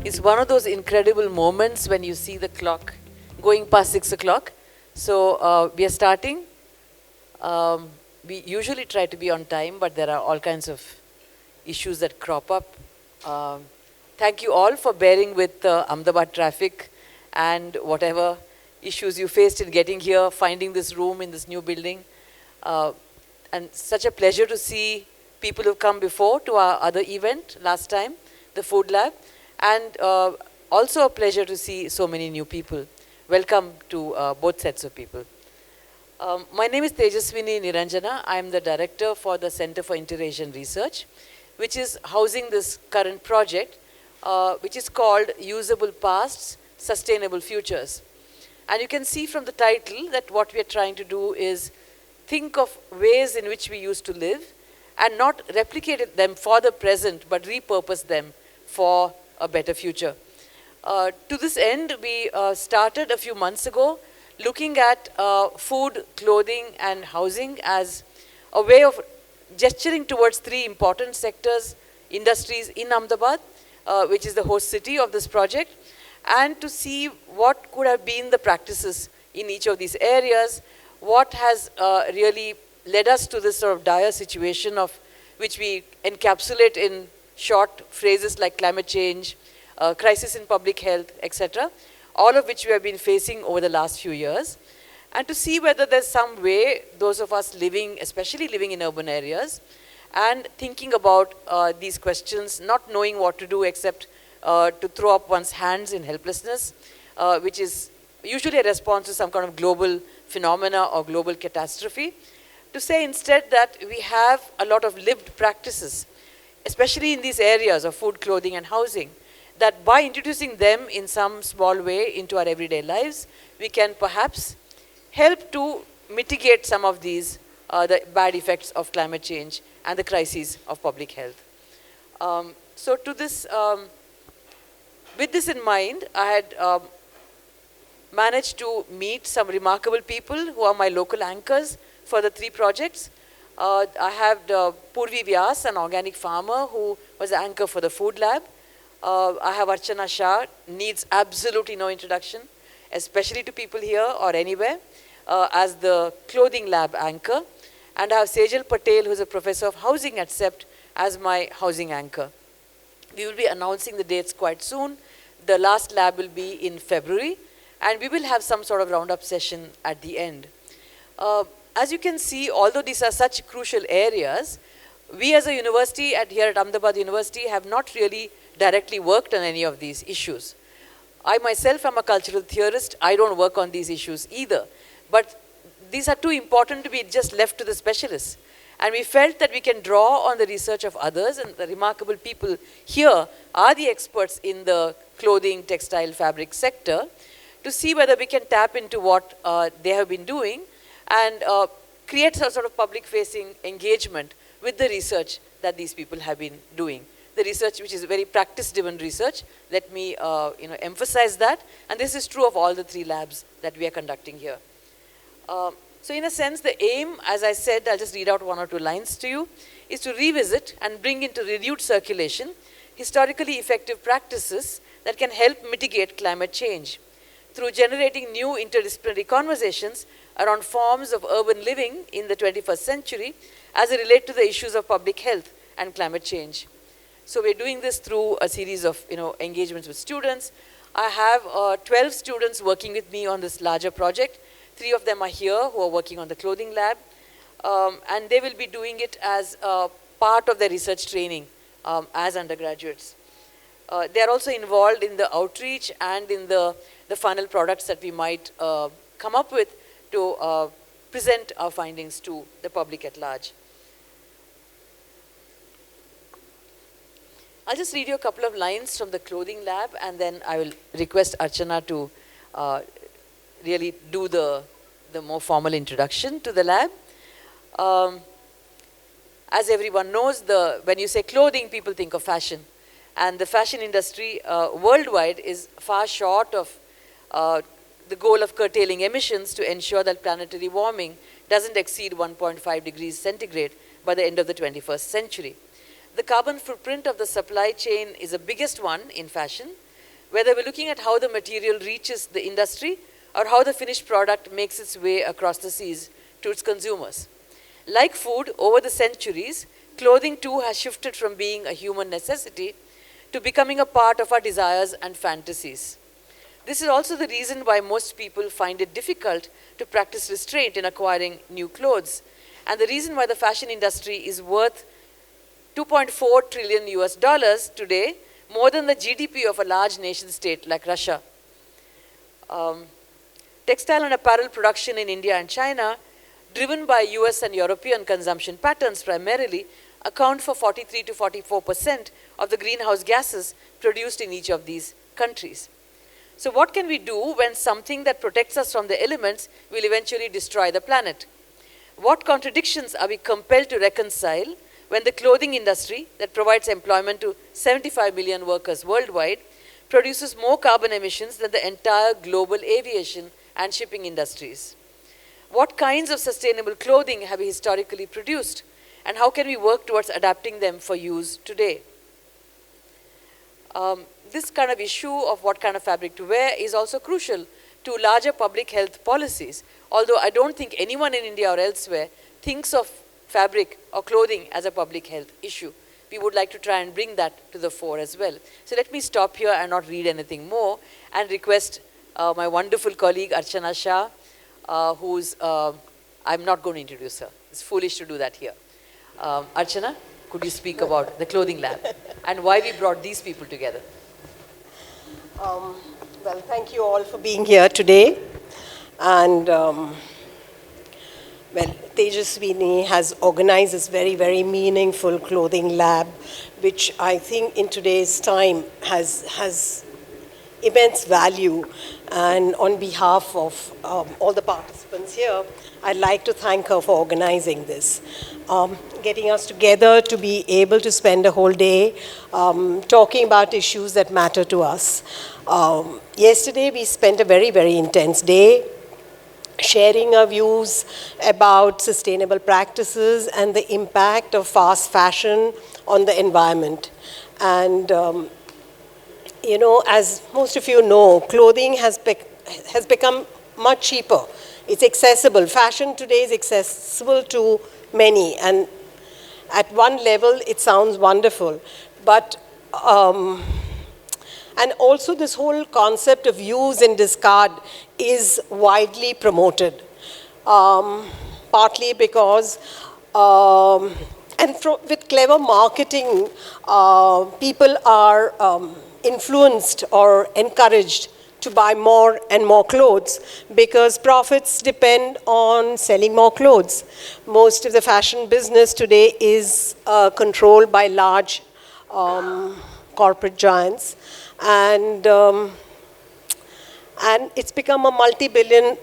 It's one of those incredible moments when you see the clock going past 6 o'clock. So we are starting. We usually try to be on time, but there are all kinds of issues that crop up. Thank you all for bearing with Ahmedabad traffic and whatever issues you faced in getting here, finding this room in this new building. And such a pleasure to see people who've come before to our other event last time, the Food Lab. And also a pleasure to see so many new people. Welcome to both sets of people. My name is Tejaswini Niranjana. I am the director for the Center for Inter-Asian Research, which is housing this current project, which is called Usable Pasts, Sustainable Futures. And you can see from the title that what we are trying to do is think of ways in which we used to live and not replicate them for the present, but repurpose them for a better future. To this end, we started a few months ago looking at food, clothing, and housing as a way of gesturing towards three important sectors, industries in Ahmedabad, which is the host city of this project, and to see what could have been the practices in each of these areas, what has really led us to this sort of dire situation of which we encapsulate in short phrases like climate change, crisis in public health, etc., all of which we have been facing over the last few years, and to see whether there's some way those of us living, especially living in urban areas, and thinking about these questions, not knowing what to do except to throw up one's hands in helplessness, which is usually a response to some kind of global phenomena or global catastrophe, to say instead that we have a lot of lived practices, especially in these areas of food, clothing, and housing, that by introducing them in some small way into our everyday lives, we can perhaps help to mitigate some of these, the bad effects of climate change and the crises of public health. So to this, with this in mind, I had managed to meet some remarkable people who are my local anchors for the three projects. I have Purvi Vyas, an organic farmer who was the anchor for the Food Lab. I have Archana Shah, needs absolutely no introduction, especially to people here or anywhere, as the clothing lab anchor. And I have Sejal Patel, who is a professor of housing at CEPT, as my housing anchor. We will be announcing the dates quite soon. The last lab will be in February, and we will have some sort of roundup session at the end. As you can see, although these are such crucial areas, we as a university here at Ahmedabad University have not really directly worked on any of these issues. I myself am a cultural theorist. I don't work on these issues either. But these are too important to be just left to the specialists. And we felt that we can draw on the research of others, and the remarkable people here are the experts in the clothing, textile, fabric sector, to see whether we can tap into what they have been doing and create some sort of public-facing engagement with the research that these people have been doing. The research, which is very practice-driven research, let me emphasize that. And this is true of all the three labs that we are conducting here. So in a sense, the aim, as I said, I'll just read out one or two lines to you, is to revisit and bring into renewed circulation historically effective practices that can help mitigate climate change through generating new interdisciplinary conversations around forms of urban living in the 21st century as they relate to the issues of public health and climate change. So we're doing this through a series of engagements with students. I have 12 students working with me on this larger project. 3 of them are here who are working on the clothing lab. And they will be doing it as part of their research training as undergraduates. They are also involved in the outreach and in the final products that we might come up with to present our findings to the public at large. I'll just read you a couple of lines from the clothing lab, and then I will request Archana to really do the more formal introduction to the lab. As everyone knows, when you say clothing, people think of fashion. And the fashion industry worldwide is far short of the goal of curtailing emissions to ensure that planetary warming doesn't exceed 1.5 degrees centigrade by the end of the 21st century. The carbon footprint of the supply chain is the biggest one in fashion, whether we're looking at how the material reaches the industry or how the finished product makes its way across the seas to its consumers. Like food, over the centuries, clothing too has shifted from being a human necessity to becoming a part of our desires and fantasies. This is also the reason why most people find it difficult to practice restraint in acquiring new clothes, and the reason why the fashion industry is worth 2.4 trillion US dollars today, more than the GDP of a large nation state like Russia. Textile and apparel production in India and China, driven by US and European consumption patterns primarily, account for 43 to 44% of the greenhouse gases produced in each of these countries. So what can we do when something that protects us from the elements will eventually destroy the planet? What contradictions are we compelled to reconcile when the clothing industry, that provides employment to 75 million workers worldwide, produces more carbon emissions than the entire global aviation and shipping industries? What kinds of sustainable clothing have we historically produced, and how can we work towards adapting them for use today? This kind of issue of what kind of fabric to wear is also crucial to larger public health policies, although I don't think anyone in India or elsewhere thinks of fabric or clothing as a public health issue. We would like to try and bring that to the fore as well. So let me stop here and not read anything more and request my wonderful colleague Archana Shah, who's, I'm not going to introduce her. It's foolish to do that here. Archana, could you speak about the clothing lab and why we brought these people together? Well, thank you all for being here today. And, well, Tejaswini has organized this very, very meaningful clothing lab, which I think in today's time has immense value. And on behalf of all the participants here, I'd like to thank her for organizing this, getting us together to be able to spend a whole day talking about issues that matter to us. Yesterday, we spent a very, very intense day sharing our views about sustainable practices and the impact of fast fashion on the environment. And you know, as most of you know, clothing has become much cheaper. It's accessible. Fashion today is accessible to many, and at one level, it sounds wonderful. But, and also this whole concept of use and discard is widely promoted, partly because, with clever marketing, people are influenced or encouraged to buy more and more clothes because profits depend on selling more clothes. Most of the fashion business today is controlled by large corporate giants, and it's become a multi-billion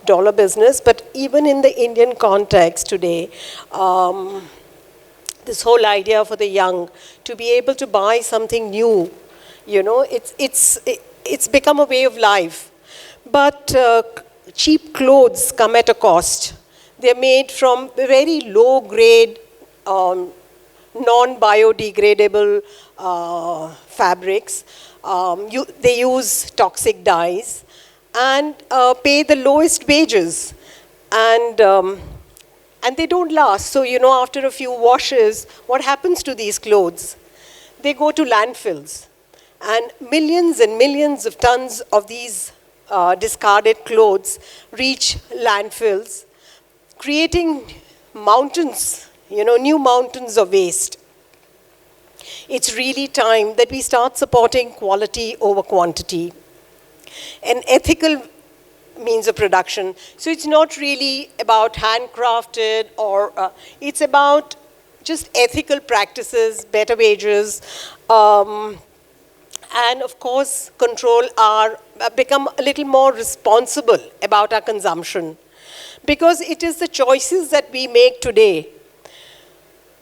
dollar business. But even in the Indian context today, this whole idea for the young to be able to buy something new, you know, it's become a way of life. But cheap clothes come at a cost. They're made from very low-grade, non-biodegradable fabrics. They use toxic dyes and pay the lowest wages. And they don't last. So, you know, after a few washes, what happens to these clothes? They go to landfills. And millions of tons of these discarded clothes reach landfills, creating mountains, you know, new mountains of waste. It's really time that we start supporting quality over quantity, an ethical means of production. So it's not really about handcrafted or, it's about just ethical practices, better wages, and of course, become a little more responsible about our consumption. Because it is the choices that we make today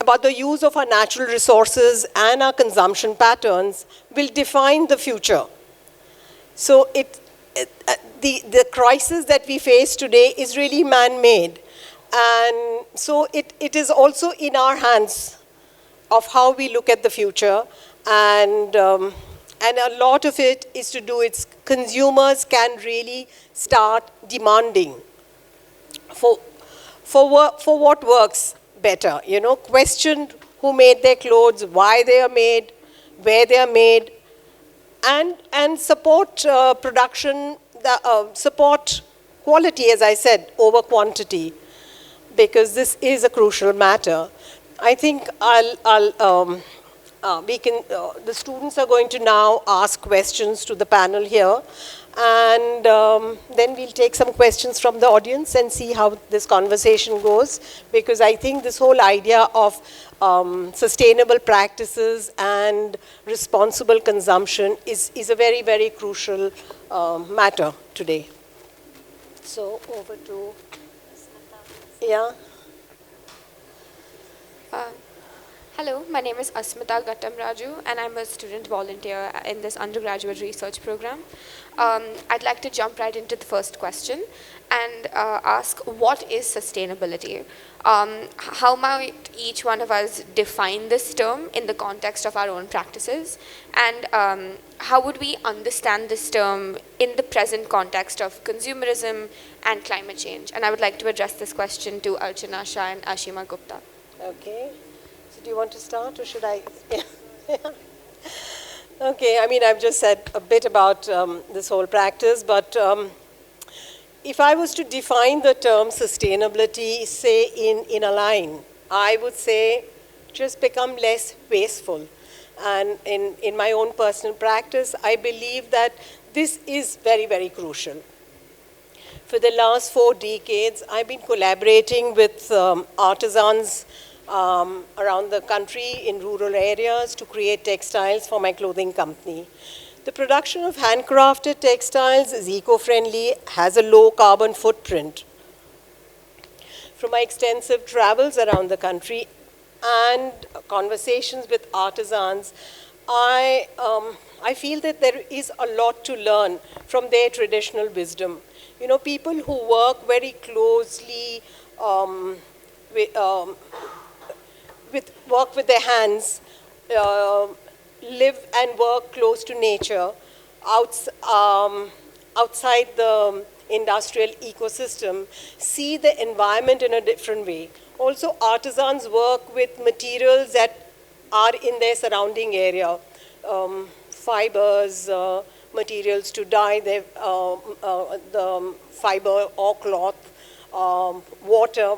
about the use of our natural resources and our consumption patterns will define the future. So the crisis that we face today is really man-made. And so it is also in our hands of how we look at the future. And a lot of it is to do with consumers can really start demanding for what works better. Question who made their clothes, why they are made, where they are made, and support production, support quality, as I said, over quantity, because this is a crucial matter. I think the students are going to now ask questions to the panel here, and then we'll take some questions from the audience and see how this conversation goes, because I think this whole idea of sustainable practices and responsible consumption is a very, very crucial matter today. So over to, yeah. Hello, my name is Asmita Gattam Raju, and I'm a student volunteer in this undergraduate research program. I'd like to jump right into the first question and ask, what is sustainability? How might each one of us define this term in the context of our own practices? And how would we understand this term in the present context of consumerism and climate change? And I would like to address this question to Archana Shah and Ashima Gupta. Okay. Do you want to start, or should I? Yeah. Okay, I mean, I've just said a bit about this whole practice, but if I was to define the term sustainability, say, in a line, I would say just become less wasteful. And in my own personal practice, I believe that this is very, very crucial. For the last 4 decades, I've been collaborating with artisans around the country in rural areas to create textiles for my clothing company. The production of handcrafted textiles is eco-friendly, has a low carbon footprint. From my extensive travels around the country and conversations with artisans, I feel that there is a lot to learn from their traditional wisdom. People who work very closely work with their hands, live and work close to nature, outside the industrial ecosystem, see the environment in a different way. Also, artisans work with materials that are in their surrounding area, fibers, materials to dye the fiber or cloth, water.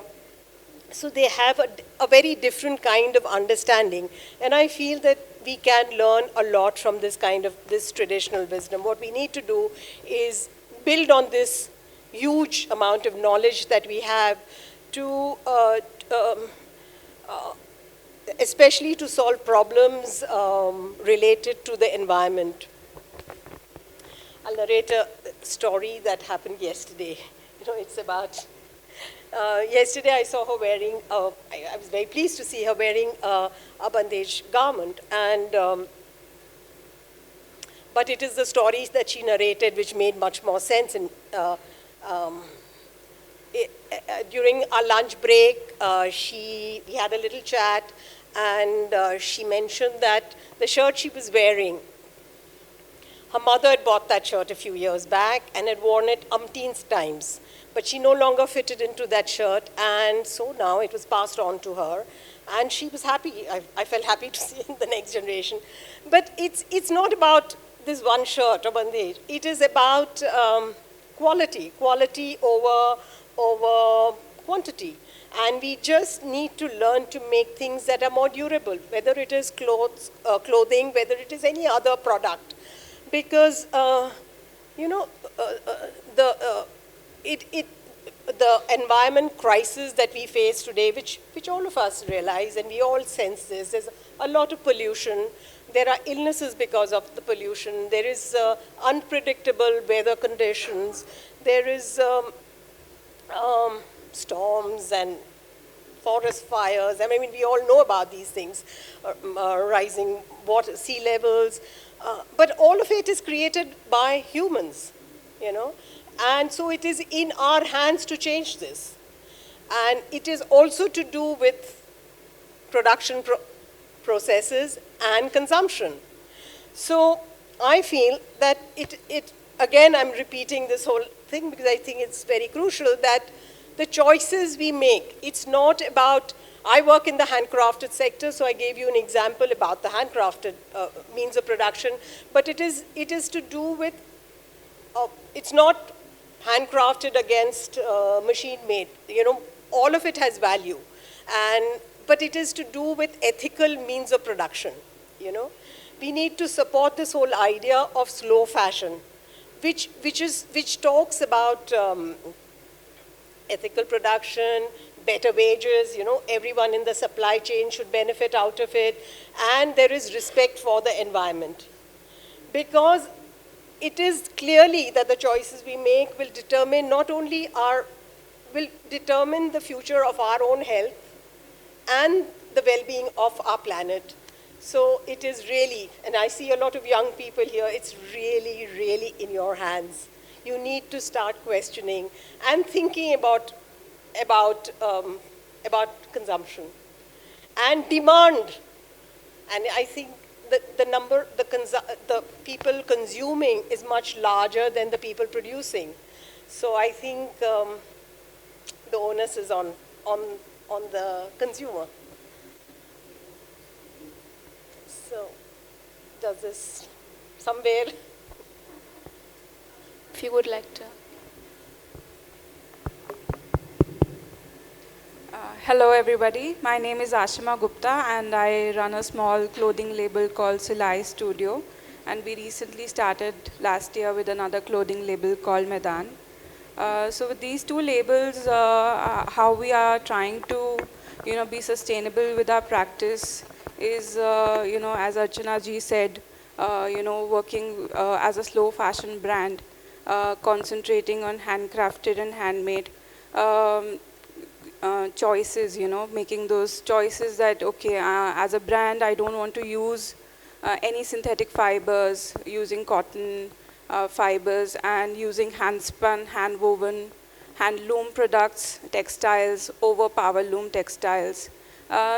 So they have a very different kind of understanding. And I feel that we can learn a lot from this traditional wisdom. What we need to do is build on this huge amount of knowledge that we have to, especially to solve problems related to the environment. I'll narrate a story that happened yesterday. It's about, yesterday I saw her wearing, I was very pleased to see her wearing a bandage garment. And, but it is the stories that she narrated which made much more sense. And during our lunch break, we had a little chat, and she mentioned that the shirt she was wearing, her mother had bought that shirt a few years back and had worn it umpteen times. But she no longer fitted into that shirt, and so now it was passed on to her. And she was happy. I felt happy to see in the next generation. But it's not about this one shirt or bandage. It is about quality over quantity. And we just need to learn to make things that are more durable, whether it is clothing, whether it is any other product. Because, the environment crisis that we face today, which all of us realize, and we all sense this, there's a lot of pollution. There are illnesses because of the pollution. There is unpredictable weather conditions. There is storms and forest fires. I mean, we all know about these things, rising water, sea levels. But all of it is created by humans. you know. And so it is in our hands to change this. And it is also to do with production processes and consumption. So I feel that again, I'm repeating this whole thing because I think it's very crucial that the choices we make, it's not about, I work in the handcrafted sector, so I gave you an example about the handcrafted means of production, but it is to do with, it's not handcrafted against machine-made, you know, all of it has value, but it is to do with ethical means of production, you know. We need to support this whole idea of slow fashion, which talks about ethical production, better wages, you know, everyone in the supply chain should benefit out of it, and there is respect for the environment. Because it is clearly that the choices we make will determine not only will determine the future of our own health and the well-being of our planet. So it is really, and I see a lot of young people here, it's really, really in your hands. You need to start questioning and thinking about consumption and demand. And I think that the people consuming is much larger than the people producing. So I think the onus is on the consumer. So does this somewhere? If you would like to. Hello everybody, my name is Ashima Gupta and I run a small clothing label called Silai Studio, and we recently started last year with another clothing label called Medan. So with these two labels, how we are trying to be sustainable with our practice is, as Archana ji said, working as a slow fashion brand, concentrating on handcrafted and handmade. Choices, making those choices that, okay, as a brand, I don't want to use any synthetic fibers, using cotton fibers and using hand-spun, hand-woven, hand-loom products, textiles, over power loom textiles.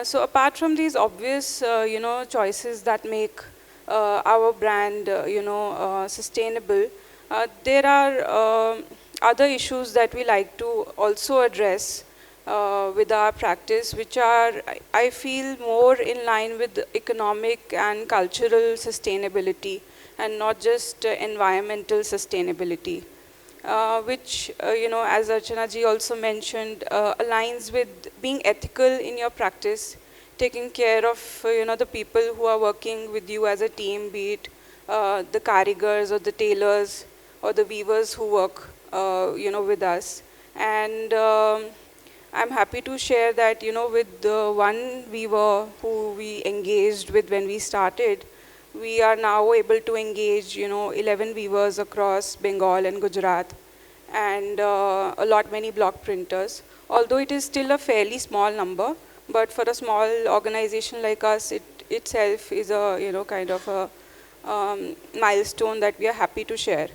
So apart from these obvious, choices that make our brand, sustainable, there are other issues that we like to also address with our practice, which are, I feel, more in line with economic and cultural sustainability and not just environmental sustainability, which, as Archana ji also mentioned, aligns with being ethical in your practice, taking care of, the people who are working with you as a team, be it the karigars or the tailors or the weavers who work, with us. And I'm happy to share that, with the one weaver who we engaged with when we started, we are now able to engage, 11 weavers across Bengal and Gujarat, and many block printers. Although it is still a fairly small number, but for a small organization like us, it itself is a, kind of a milestone that we are happy to share.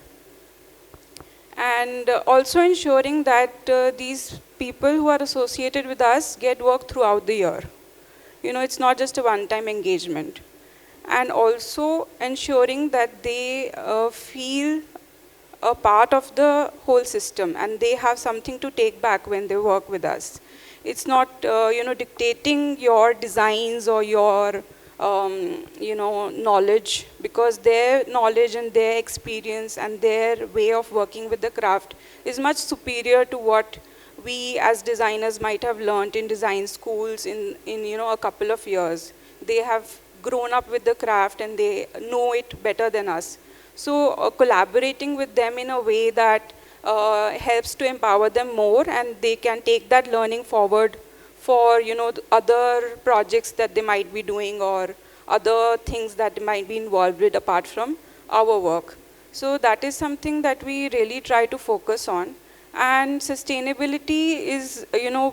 And also ensuring that these people who are associated with us get work throughout the year. It's not just a one-time engagement. And also ensuring that they feel a part of the whole system and they have something to take back when they work with us. It's not, dictating your designs or your knowledge, because their knowledge and their experience and their way of working with the craft is much superior to what we as designers might have learned in design schools in a couple of years. They have grown up with the craft and they know it better than us. So collaborating with them in a way that helps to empower them more, and they can take that learning forward for other projects that they might be doing or other things that they might be involved with apart from our work. So that is something that we really try to focus on. And sustainability is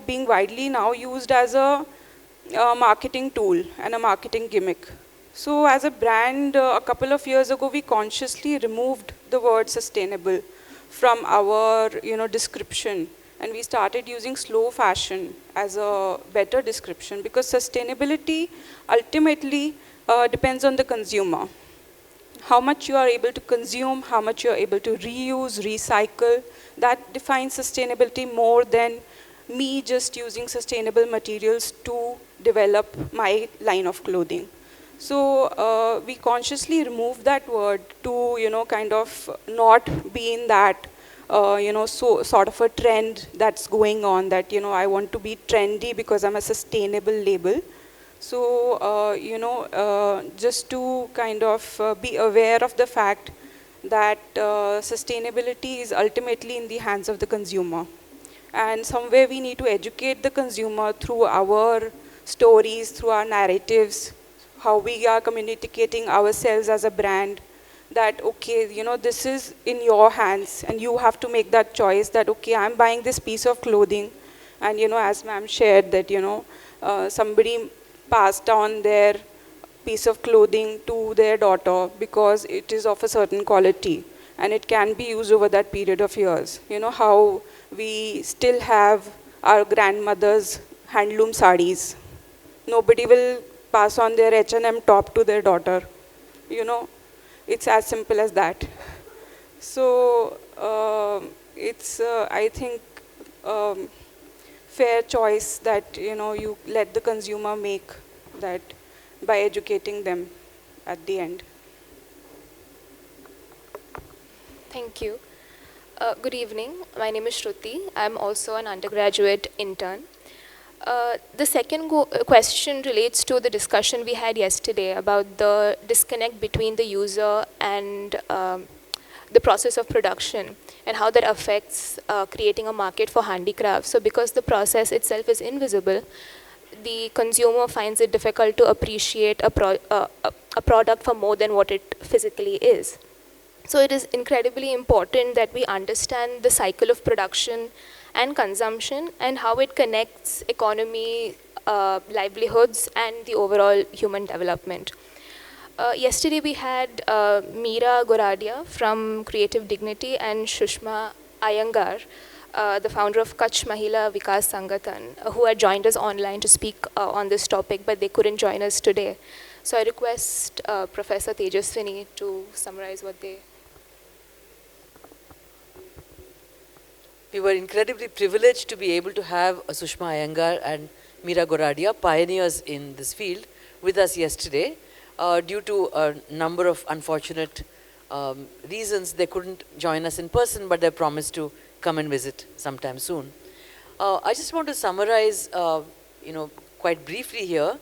being widely now used as a marketing tool and a marketing gimmick. So as a brand, a couple of years ago, we consciously removed the word sustainable from our, description, and we started using slow fashion as a better description, because sustainability ultimately depends on the consumer. How much you are able to consume, how much you are able to reuse, recycle, that defines sustainability more than me just using sustainable materials to develop my line of clothing. So we consciously removed that word to, kind of not be in that, so sort of a trend that's going on, that, I want to be trendy because I'm a sustainable label. So, just to kind of be aware of the fact that sustainability is ultimately in the hands of the consumer. And somewhere we need to educate the consumer through our stories, through our narratives, how we are communicating ourselves as a brand, that, okay, this is in your hands, and you have to make that choice that, okay, I'm buying this piece of clothing. And, as ma'am shared that, somebody passed on their piece of clothing to their daughter because it is of a certain quality and it can be used over that period of years. How we still have our grandmother's handloom sarees. Nobody will pass on their H&M top to their daughter. It's as simple as that. So it's, I think, fair choice that, you let the consumer make that by educating them at the end. Thank you. Good evening. My name is Shruti. I'm also an undergraduate intern. The second question relates to the discussion we had yesterday about the disconnect between the user and the process of production, and how that affects creating a market for handicrafts. So because the process itself is invisible, the consumer finds it difficult to appreciate a product for more than what it physically is. So it is incredibly important that we understand the cycle of production and consumption and how it connects economy, livelihoods, and the overall human development. Yesterday we had Meera Goradia from Creative Dignity and Shushma Iyengar, the founder of Kutch Mahila Vikas Sangathan, who had joined us online to speak on this topic, but they couldn't join us today. So I request Professor Tejaswini to summarize what they... We were incredibly privileged to be able to have Sushma Iyengar and Meera Goradia, pioneers in this field, with us yesterday. Due to a number of unfortunate reasons, they couldn't join us in person, but they promised to come and visit sometime soon. I just want to summarize, quite briefly here,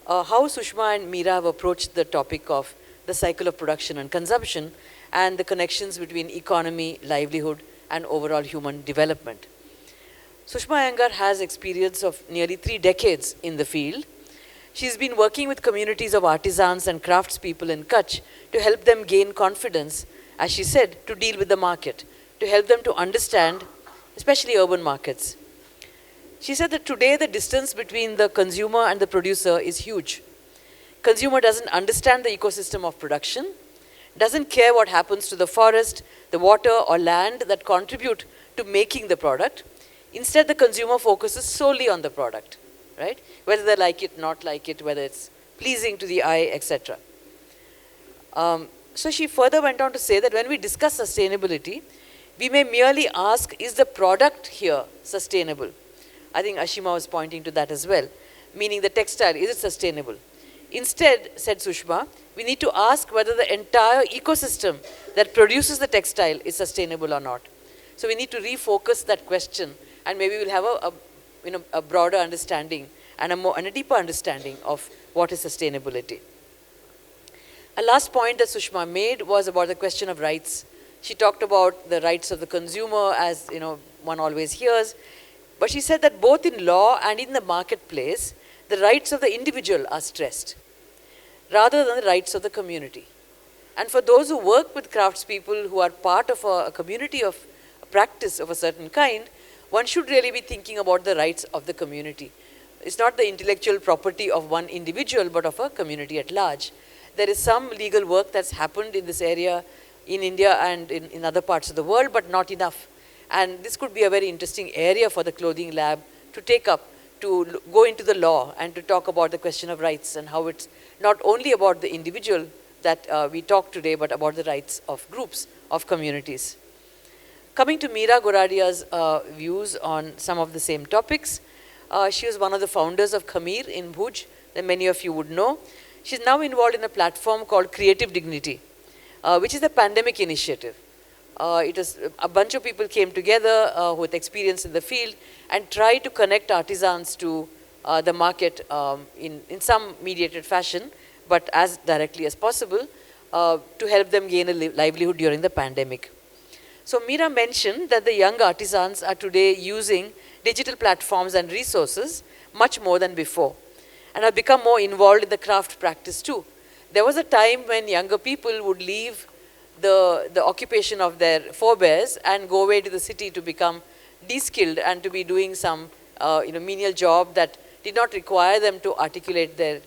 how Sushma and Meera have approached the topic of the cycle of production and consumption and the connections between economy, livelihood, and overall human development. Sushma Iyengar has experience of nearly 3 decades in the field. She's been working with communities of artisans and craftspeople in Kutch to help them gain confidence, as she said, to deal with the market, to help them to understand, especially urban markets. She said that today the distance between the consumer and the producer is huge. Consumer doesn't understand the ecosystem of production, doesn't care what happens to the forest, the water or land that contribute to making the product. Instead, the consumer focuses solely on the product, right? Whether they like it, not like it, whether it's pleasing to the eye, etc. So she further went on to say that when we discuss sustainability, we may merely ask, is the product here sustainable? I think Ashima was pointing to that as well, meaning the textile, is it sustainable? Instead, said Sushma, we need to ask whether the entire ecosystem that produces the textile is sustainable or not. So we need to refocus that question, and maybe we'll have a broader understanding and a deeper understanding of what is sustainability. A last point that Sushma made was about the question of rights. She talked about the rights of the consumer, as one always hears, but she said that both in law and in the marketplace, the rights of the individual are stressed, rather than the rights of the community. And for those who work with craftspeople who are part of a community of a practice of a certain kind, one should really be thinking about the rights of the community. It's not the intellectual property of one individual, but of a community at large. There is some legal work that's happened in this area in India and in other parts of the world, but not enough. And this could be a very interesting area for the clothing lab to take up, to go into the law and to talk about the question of rights and how it's not only about the individual that we talk today, but about the rights of groups, of communities. Coming to Meera Goradia's views on some of the same topics, she was one of the founders of Khameer in Bhuj, that many of you would know. She's now involved in a platform called Creative Dignity, which is a pandemic initiative. It was a bunch of people came together with experience in the field and tried to connect artisans to the market in some mediated fashion, but as directly as possible, to help them gain a livelihood during the pandemic. So Meera mentioned that the young artisans are today using digital platforms and resources much more than before, and have become more involved in the craft practice too. There was a time when younger people would leave the occupation of their forebears and go away to the city to become de-skilled and to be doing some menial job that did not require them to articulate their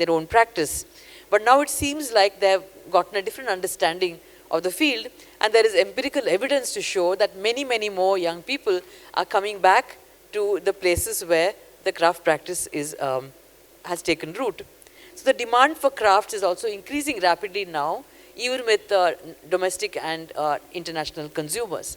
own practice. But now it seems like they have gotten a different understanding of the field, and there is empirical evidence to show that many, many more young people are coming back to the places where the craft practice has taken root. So the demand for crafts is also increasing rapidly now, even with domestic and international consumers.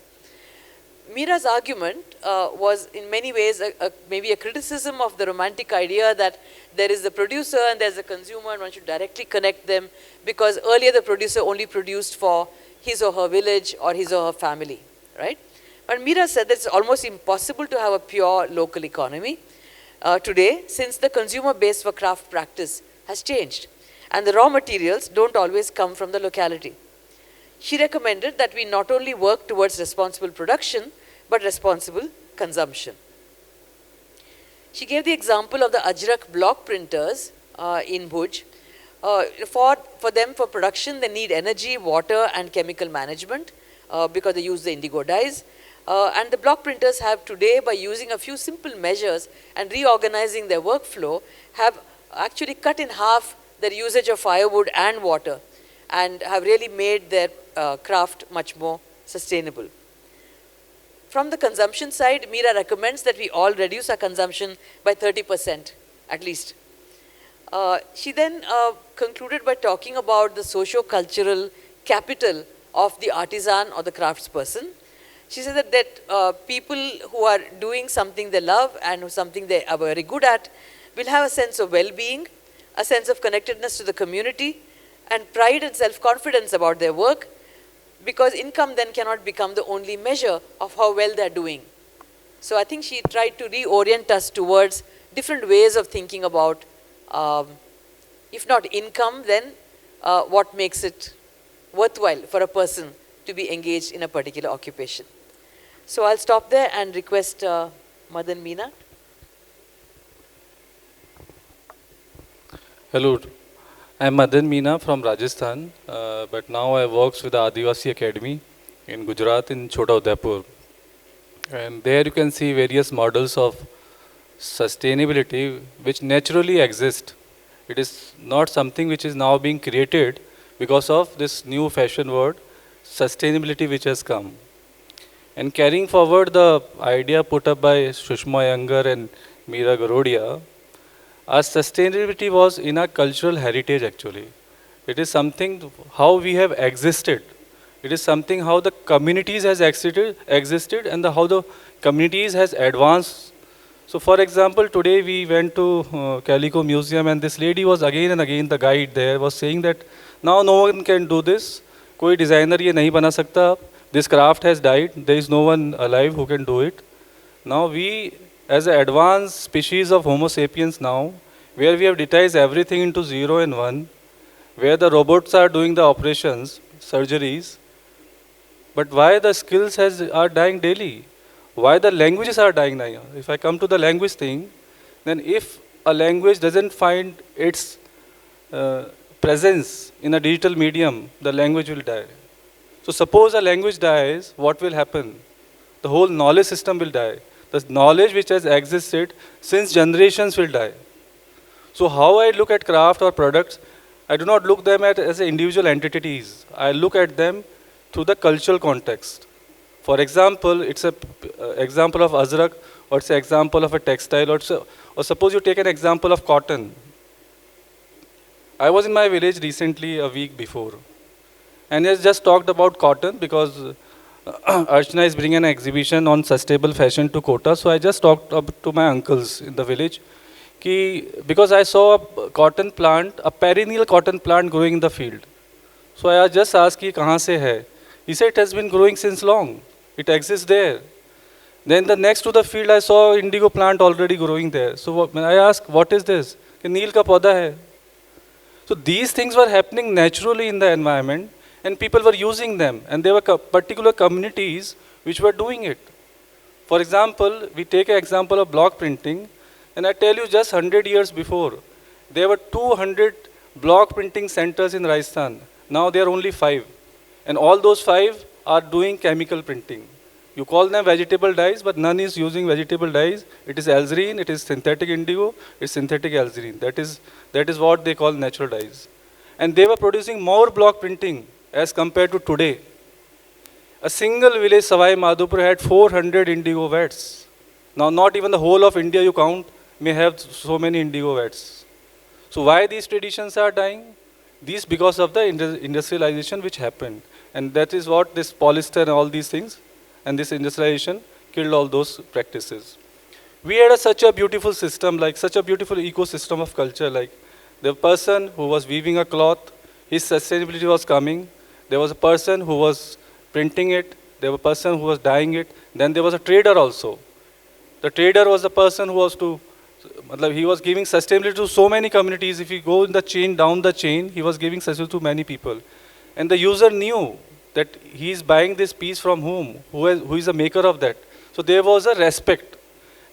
Meera's argument was in many ways maybe a criticism of the romantic idea that there is the producer and there's a consumer and one should directly connect them, because earlier the producer only produced for his or her village or his or her family, right? But Meera said that it's almost impossible to have a pure local economy today, since the consumer base for craft practice has changed and the raw materials don't always come from the locality. She recommended that we not only work towards responsible production, but responsible consumption. She gave the example of the Ajrak block printers in Bhuj. For them, for production, they need energy, water, and chemical management because they use the indigo dyes. And the block printers have today, by using a few simple measures and reorganizing their workflow, have actually cut in half their usage of firewood and water, and have really made their craft much more sustainable. From the consumption side, Meera recommends that we all reduce our consumption by 30% at least. She then concluded by talking about the socio-cultural capital of the artisan or the craftsperson. She said that people who are doing something they love and something they are very good at will have a sense of well-being, a sense of connectedness to the community, and pride and self-confidence about their work, because income then cannot become the only measure of how well they're doing. So I think she tried to reorient us towards different ways of thinking about, if not income, then what makes it worthwhile for a person to be engaged in a particular occupation. So I'll stop there and request Madan Meena. Hello, I'm Madan Meena from Rajasthan, but now I work with the Adivasi Academy in Gujarat in Chota Udaipur. And there you can see various models of sustainability which naturally exist. It is not something which is now being created because of this new fashion word, sustainability, which has come. And carrying forward the idea put up by Sushma Iyengar and Meera Garodia, our sustainability was in our cultural heritage actually. It is something how we have existed. It is something how the communities has existed and how the communities has advanced. So for example, today we went to Calico Museum and this lady was again and again, the guide there was saying that now no one can do this. कोई designer ये नहीं बना सकता. This craft has died. There is no one alive who can do it. Now we, as an advanced species of Homo sapiens now, where we have digitized everything into 0 and 1, where the robots are doing the operations, surgeries, but why the skills are dying daily? Why the languages are dying now? If I come to the language thing, then if a language doesn't find its presence in a digital medium, the language will die. So suppose a language dies, what will happen? The whole knowledge system will die. The knowledge which has existed since generations will die. So how I look at craft or products, I do not look them at as individual entities. I look at them through the cultural context. For example, it's a example of azrak, or it's an example of a textile, or suppose you take an example of cotton. I was in my village recently, a week before, and I just talked about cotton because Archana is bringing an exhibition on sustainable fashion to Kota. So I just talked up to my uncles in the village, because I saw a cotton plant, a perennial cotton plant growing in the field. So I just asked, कि कहाँ से है? He said it has been growing since long. It exists there. Then the next to the field, I saw indigo plant already growing there. So when I asked, what is this? कि नील का पौधा है. So these things were happening naturally in the environment, and people were using them, and there were particular communities which were doing it. For example, we take an example of block printing, and I tell you just 100 years before, there were 200 block printing centers in Rajasthan. Now there are only 5. And all those 5 are doing chemical printing. You call them vegetable dyes, but none is using vegetable dyes. It is alzarine, it is synthetic indigo, it's synthetic alzarine. That is what they call natural dyes. And they were producing more block printing as compared to today. A single village, Savai Madhopur, had 400 indigo vats. Now not even the whole of India you count may have so many indigo vats. So why these traditions are dying? These because of the industrialization which happened. And that is what this polyester and all these things, and this industrialization killed all those practices. We had such a beautiful system, like such a beautiful ecosystem of culture, like the person who was weaving a cloth, his sustainability was coming. There was a person who was printing it, there was a person who was dyeing it, then there was a trader also. The trader was the person who was he was giving sustainability to so many communities. If you go in the chain, down the chain, he was giving sustainability to many people. And the user knew that he is buying this piece from whom, who is the maker of that. So there was a respect.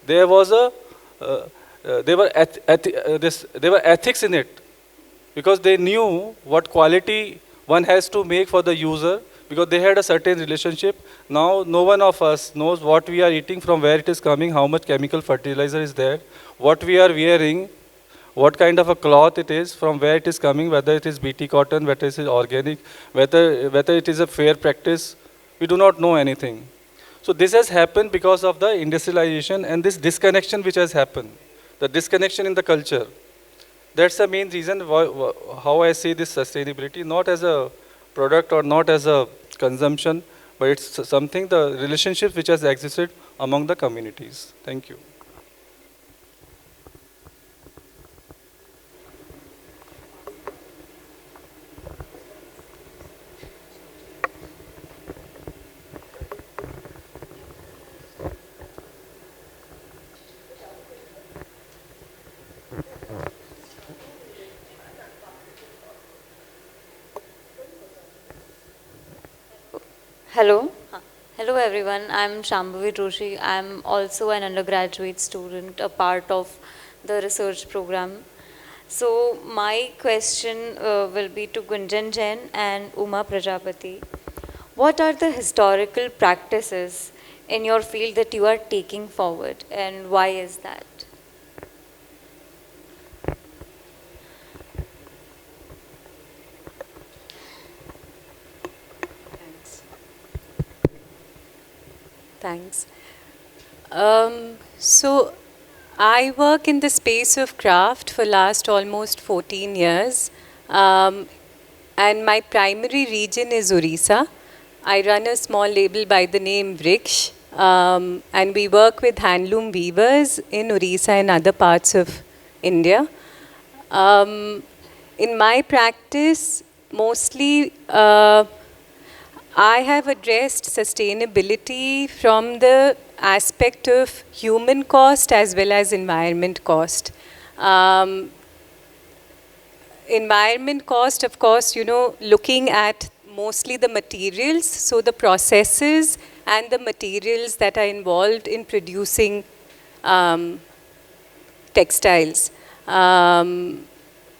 There was there were ethics in it, because they knew what quality one has to make for the user, because they had a certain relationship. Now no one of us knows what we are eating, from where it is coming, how much chemical fertilizer is there, what we are wearing, what kind of a cloth it is, from where it is coming, whether it is BT cotton, whether it is organic, whether it is a fair practice. We do not know anything. So this has happened because of the industrialization and this disconnection which has happened, the disconnection in the culture. That's the main reason how I see this sustainability, not as a product or not as a consumption, but it's something, the relationship which has existed among the communities. Thank you. Hello. Hello everyone, I'm Shambhavi Joshi. I'm also an undergraduate student, a part of the research program. So my question will be to Gunjan Jain and Uma Prajapati. What are the historical practices in your field that you are taking forward, and why is that? Thanks. So I work in the space of craft for last almost 14 years. And my primary region is Orissa. I run a small label by the name Vriksh. And we work with handloom weavers in Orissa and other parts of India. In my practice, mostly I have addressed sustainability from the aspect of human cost as well as environment cost. Environment cost, of course, looking at mostly the materials, so the processes and the materials that are involved in producing textiles,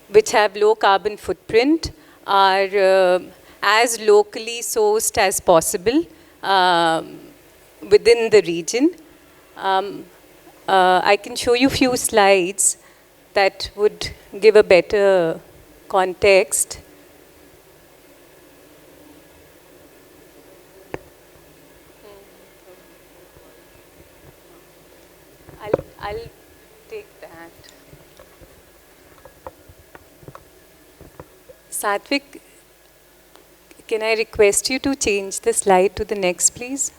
which have low carbon footprint, are as locally sourced as possible within the region. I can show you a few slides that would give a better context. I'll take that. Satvik, can I request you to change the slide to the next, please?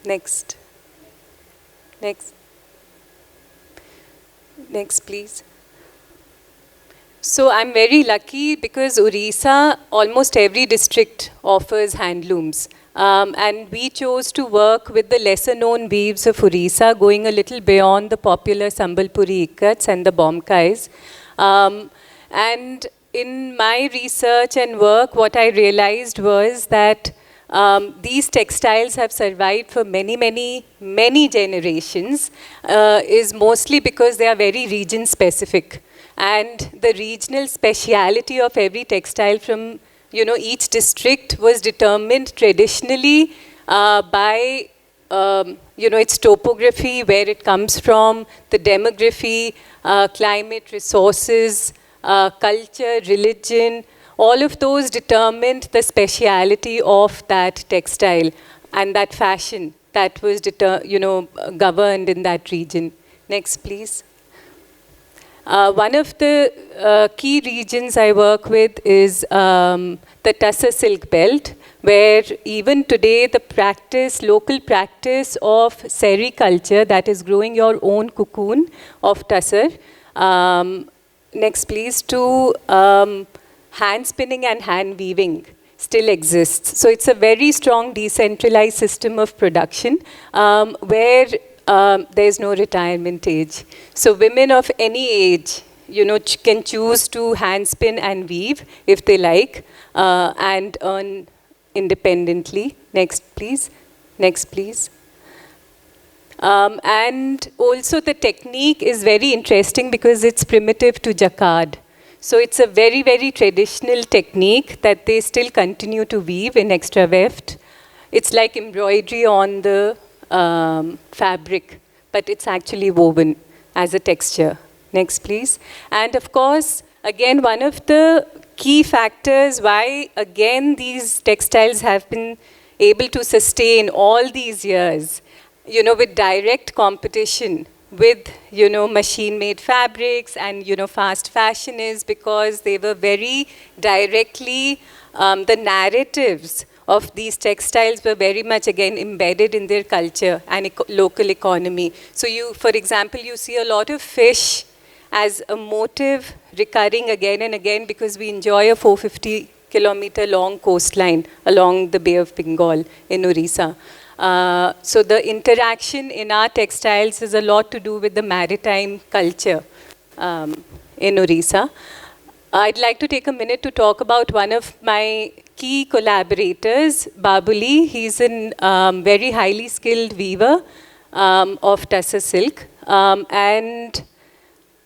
Next. Next. Next, please. So I'm very lucky because Orissa, almost every district offers handlooms. And we chose to work with the lesser known weaves of Orissa, going a little beyond the popular Sambalpuri Ikkats and the Bomkais. And in my research and work, what I realized was that these textiles have survived for many generations, is mostly because they are very region specific. And the regional speciality of every textile from each district was determined traditionally by its topography, where it comes from, the demography, climate, resources, culture, religion. All of those determined the speciality of that textile and that fashion that was governed in that region. Next, please. One of the key regions I work with is the Tussar Silk Belt, where even today the local practice of sericulture, that is growing your own cocoon of tussar. Next, please, to hand spinning and hand weaving still exists. So it's a very strong decentralized system of production where there's no retirement age. So women of any age, can choose to hand spin and weave if they like and earn independently. Next, please. Next, please. And also the technique is very interesting because it's primitive to jacquard. So it's a very traditional technique that they still continue to weave in extra weft. It's like embroidery on the fabric, but it's actually woven as a texture. Next, please. And of course, again, one of the key factors why, again, these textiles have been able to sustain all these years, with direct competition with, machine-made fabrics and, fast fashion, is because they were very directly, the narratives of these textiles were very much, again, embedded in their culture and local economy. So for example, you see a lot of fish as a motive recurring again and again because we enjoy a 450-kilometer long coastline along the Bay of Bengal in Orissa. So the interaction in our textiles is a lot to do with the maritime culture in Orissa. I'd like to take a minute to talk about one of my key collaborators, Babuli. He's a very highly skilled weaver of tussar silk. And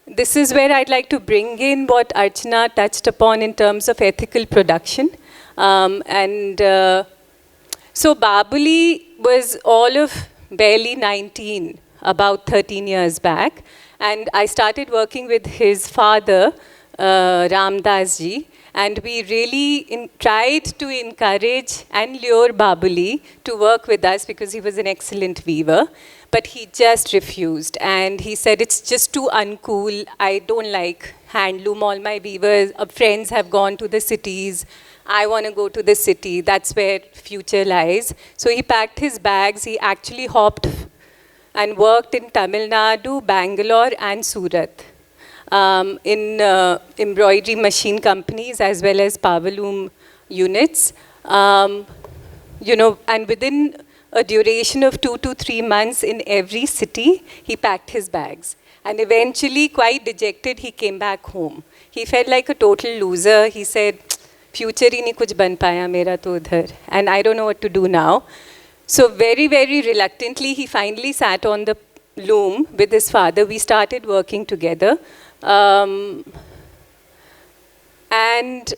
this is where I'd like to bring in what Archana touched upon in terms of ethical production. So Babuli was all of barely 19, about 13 years back. And I started working with his father, Ramdas ji. And we really tried to encourage and lure Babuli to work with us because he was an excellent weaver. But he just refused. And he said, it's just too uncool. I don't like handloom. All my weavers, friends have gone to the cities. I want to go to the city. That's where future lies. So he packed his bags. He actually hopped and worked in Tamil Nadu, Bangalore, and Surat. In embroidery machine companies as well as power loom units. And within a duration of 2 to 3 months in every city, he packed his bags. And eventually, quite dejected, he came back home. He felt like a total loser. He said, future hi nahi kuch ban paya mera to udhar. And I don't know what to do now. So very reluctantly, he finally sat on the loom with his father. We started working together. And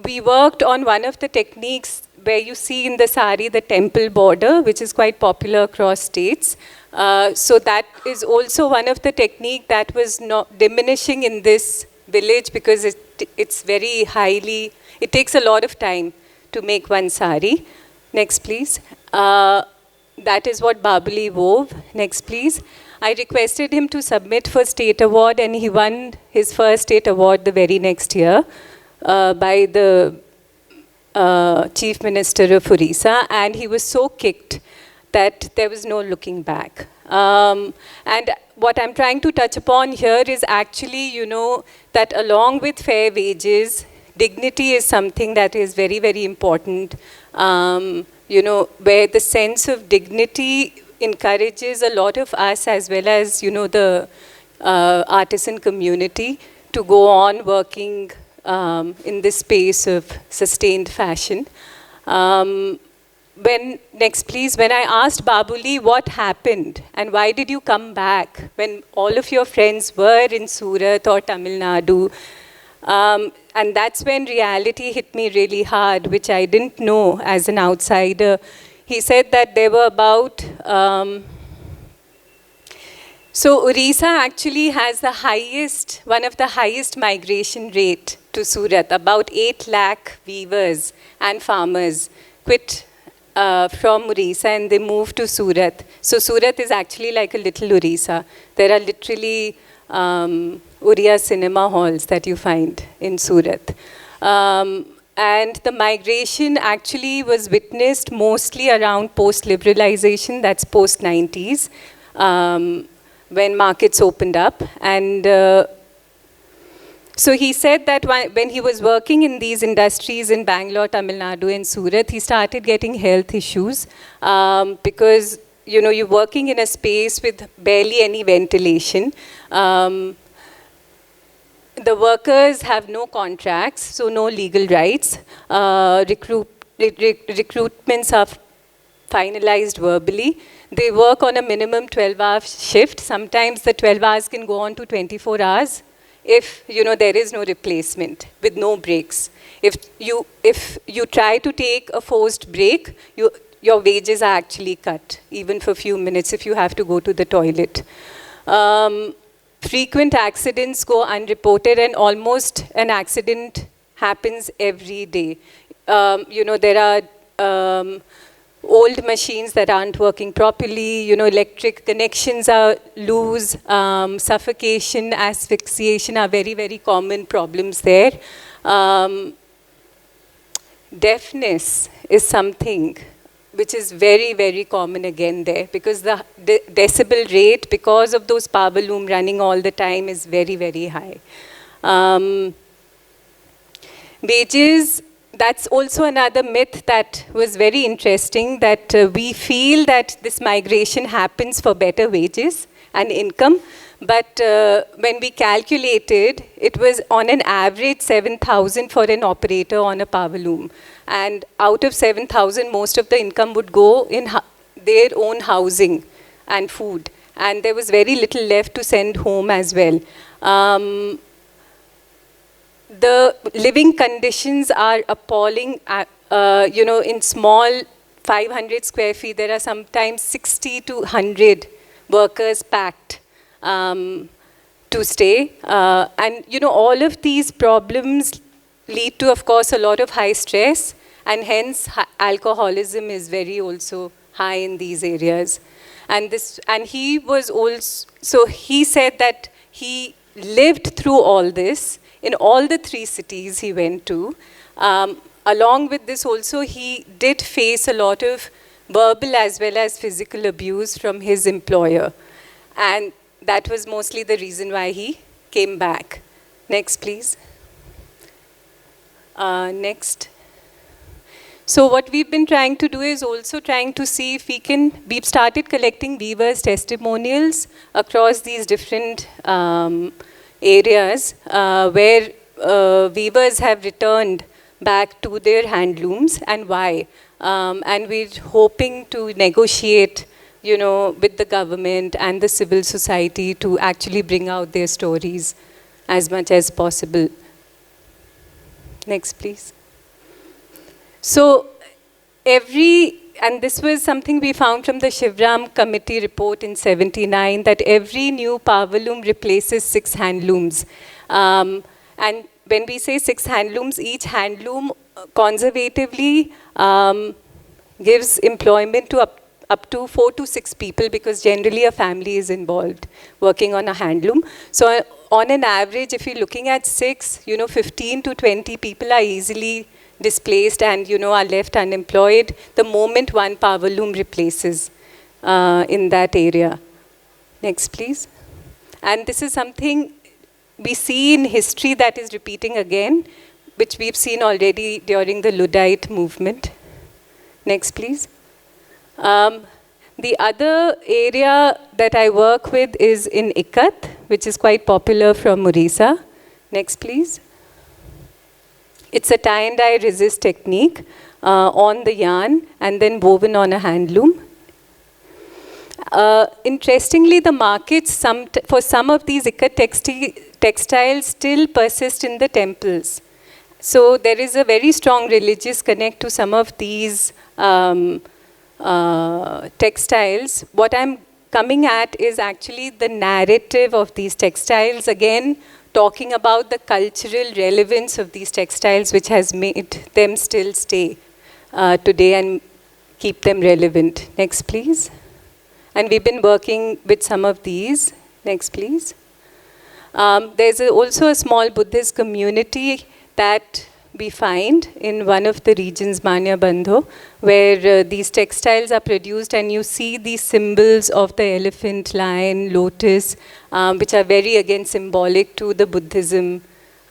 we worked on one of the techniques where you see in the sari the temple border, which is quite popular across states. So that is also one of the technique that was not diminishing in this village, because it's very highly, it takes a lot of time to make one sari. Next, please. That is what Babuli wove. Next, please. I requested him to submit for state award, and he won his first state award the very next year by the Chief Minister of Orissa, and he was so kicked that there was no looking back. And what I'm trying to touch upon here is actually, you know, that along with fair wages, dignity is something that is very, very important. You know, where the sense of dignity encourages a lot of us, as well as, you know, the artisan community, to go on working in this space of sustained fashion. Next please, when I asked Babuli what happened and why did you come back when all of your friends were in Surat or Tamil Nadu, and that's when reality hit me really hard, which I didn't know as an outsider. He said that there were about, so Orissa actually has the highest, one of the highest migration rate to Surat. About 8 lakh weavers and farmers quit from Orissa and they moved to Surat. So Surat is actually like a little Orissa. There are literally Oriya cinema halls that you find in Surat. And the migration actually was witnessed mostly around post-liberalization, that's post-90s, when markets opened up. And so he said that when he was working in these industries in Bangalore, Tamil Nadu and Surat, he started getting health issues because, you know, you're working in a space with barely any ventilation. The workers have no contracts, so no legal rights. Recruitments are finalized verbally. They work on a minimum 12-hour shift. Sometimes the 12 hours can go on to 24 hours if, you know, there is no replacement with no breaks. If you try to take a forced break, your wages are actually cut, even for a few minutes if you have to go to the toilet. Frequent accidents go unreported, and almost an accident happens every day. You know, there are old machines that aren't working properly, you know, electric connections are loose, suffocation, asphyxiation are very, very common problems there. Deafness is something which is very, very common again there, because the decibel rate, because of those power loom running all the time, is very, very high. Wages, that's also another myth that was very interesting, that we feel that this migration happens for better wages and income, but when we calculated, it was on an average 7,000 for an operator on a power loom. And out of 7,000, most of the income would go in their own housing and food. And there was very little left to send home as well. The living conditions are appalling. You know, in small 500 square feet, there are sometimes 60 to 100 workers packed to stay. And, you know, all of these problems lead to, of course, a lot of high stress, and hence alcoholism is very also high in these areas. And he was also, so he said that he lived through all this in all the 3 cities he went to. Along with this also, he did face a lot of verbal as well as physical abuse from his employer. And that was mostly the reason why he came back. Next, please. Next. So what we've been trying to do is also trying to see if we've started collecting weavers' testimonials across these different areas where weavers have returned back to their handlooms and why. And we're hoping to negotiate, you know, with the government and the civil society to actually bring out their stories as much as possible. Next, please. So and this was something we found from the Shivram Committee report in '79, that every new power loom replaces 6 handlooms. And when we say 6 handlooms, each handloom conservatively gives employment to up to 4 to 6 people, because generally a family is involved working on a handloom. So on an average, if you're looking at 6, 15 to 20 people are easily displaced and, are left unemployed the moment one power loom replaces in that area. Next, please. And this is something we see in history that is repeating again, which we've seen already during the Luddite movement. Next, please. The other area that I work with is in ikat, which is quite popular from Orissa. Next, please. It's a tie and dye resist technique on the yarn and then woven on a handloom. Interestingly, the markets for some of these ikat textiles still persist in the temples. So there is a very strong religious connect to some of these textiles. What I'm coming at is actually the narrative of these textiles, again talking about the cultural relevance of these textiles, which has made them still stay today and keep them relevant. Next, please. And we've been working with some of these. Next, please. There's also a small Buddhist community that we find in one of the regions, Manya Bandho, where these textiles are produced, and you see these symbols of the elephant, lion, lotus, which are very, again, symbolic to the Buddhism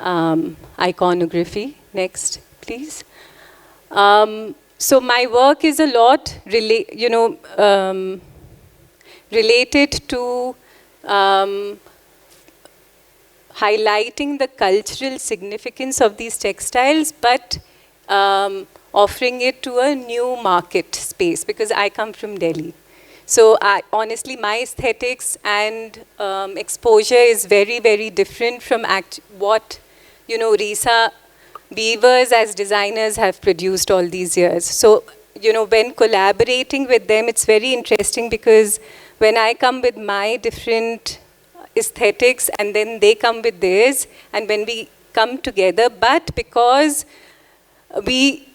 iconography. Next, please. So my work is a lot related to highlighting the cultural significance of these textiles, but offering it to a new market space, because I come from Delhi. So honestly, my aesthetics and exposure is very, very different from what, Orissa weavers as designers have produced all these years. So, when collaborating with them, it's very interesting, because when I come with my different aesthetics and then they come with theirs, and when we come together, but because we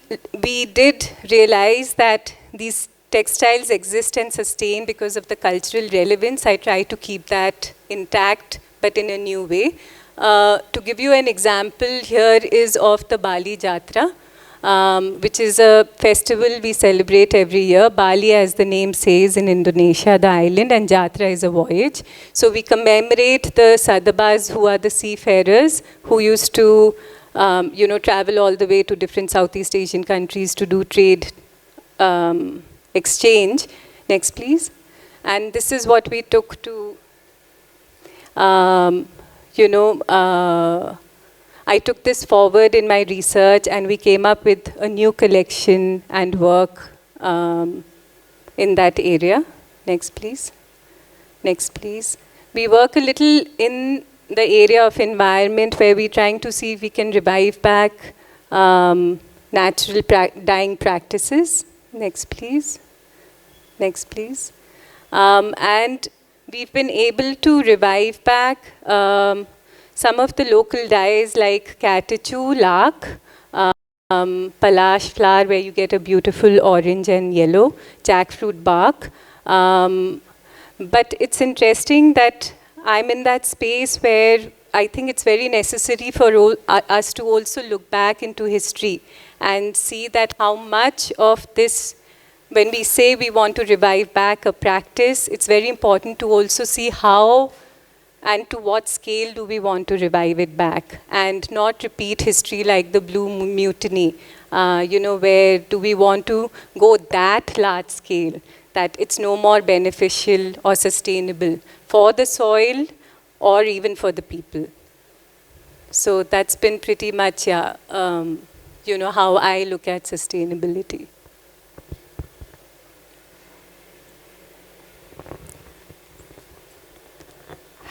did realize that these textiles exist and sustain because of the cultural relevance, I try to keep that intact, but in a new way. To give you an example, here is of the Bali Jatra, which is a festival we celebrate every year. Bali, as the name says, in Indonesia, the island, and Jatra is a voyage. So we commemorate the Sadabas, who are the seafarers who used to travel all the way to different Southeast Asian countries to do trade exchange. Next, please. And this is what we took to, I took this forward in my research, and we came up with a new collection and work in that area. Next, please. Next, please. We work a little in the area of environment, where we're trying to see if we can revive back natural dyeing practices. Next, please. Next, please. And we've been able to revive back some of the local dyes like Katachu, Lak, Palash flower, where you get a beautiful orange and yellow, jackfruit bark. But it's interesting that I'm in that space where I think it's very necessary for us to also look back into history and see that how much of this, when we say we want to revive back a practice, it's very important to also see how and to what scale do we want to revive it back, and not repeat history like the Blue Mutiny, where do we want to go that large scale, that it's no more beneficial or sustainable for the soil or even for the people. So that's been pretty much, how I look at sustainability.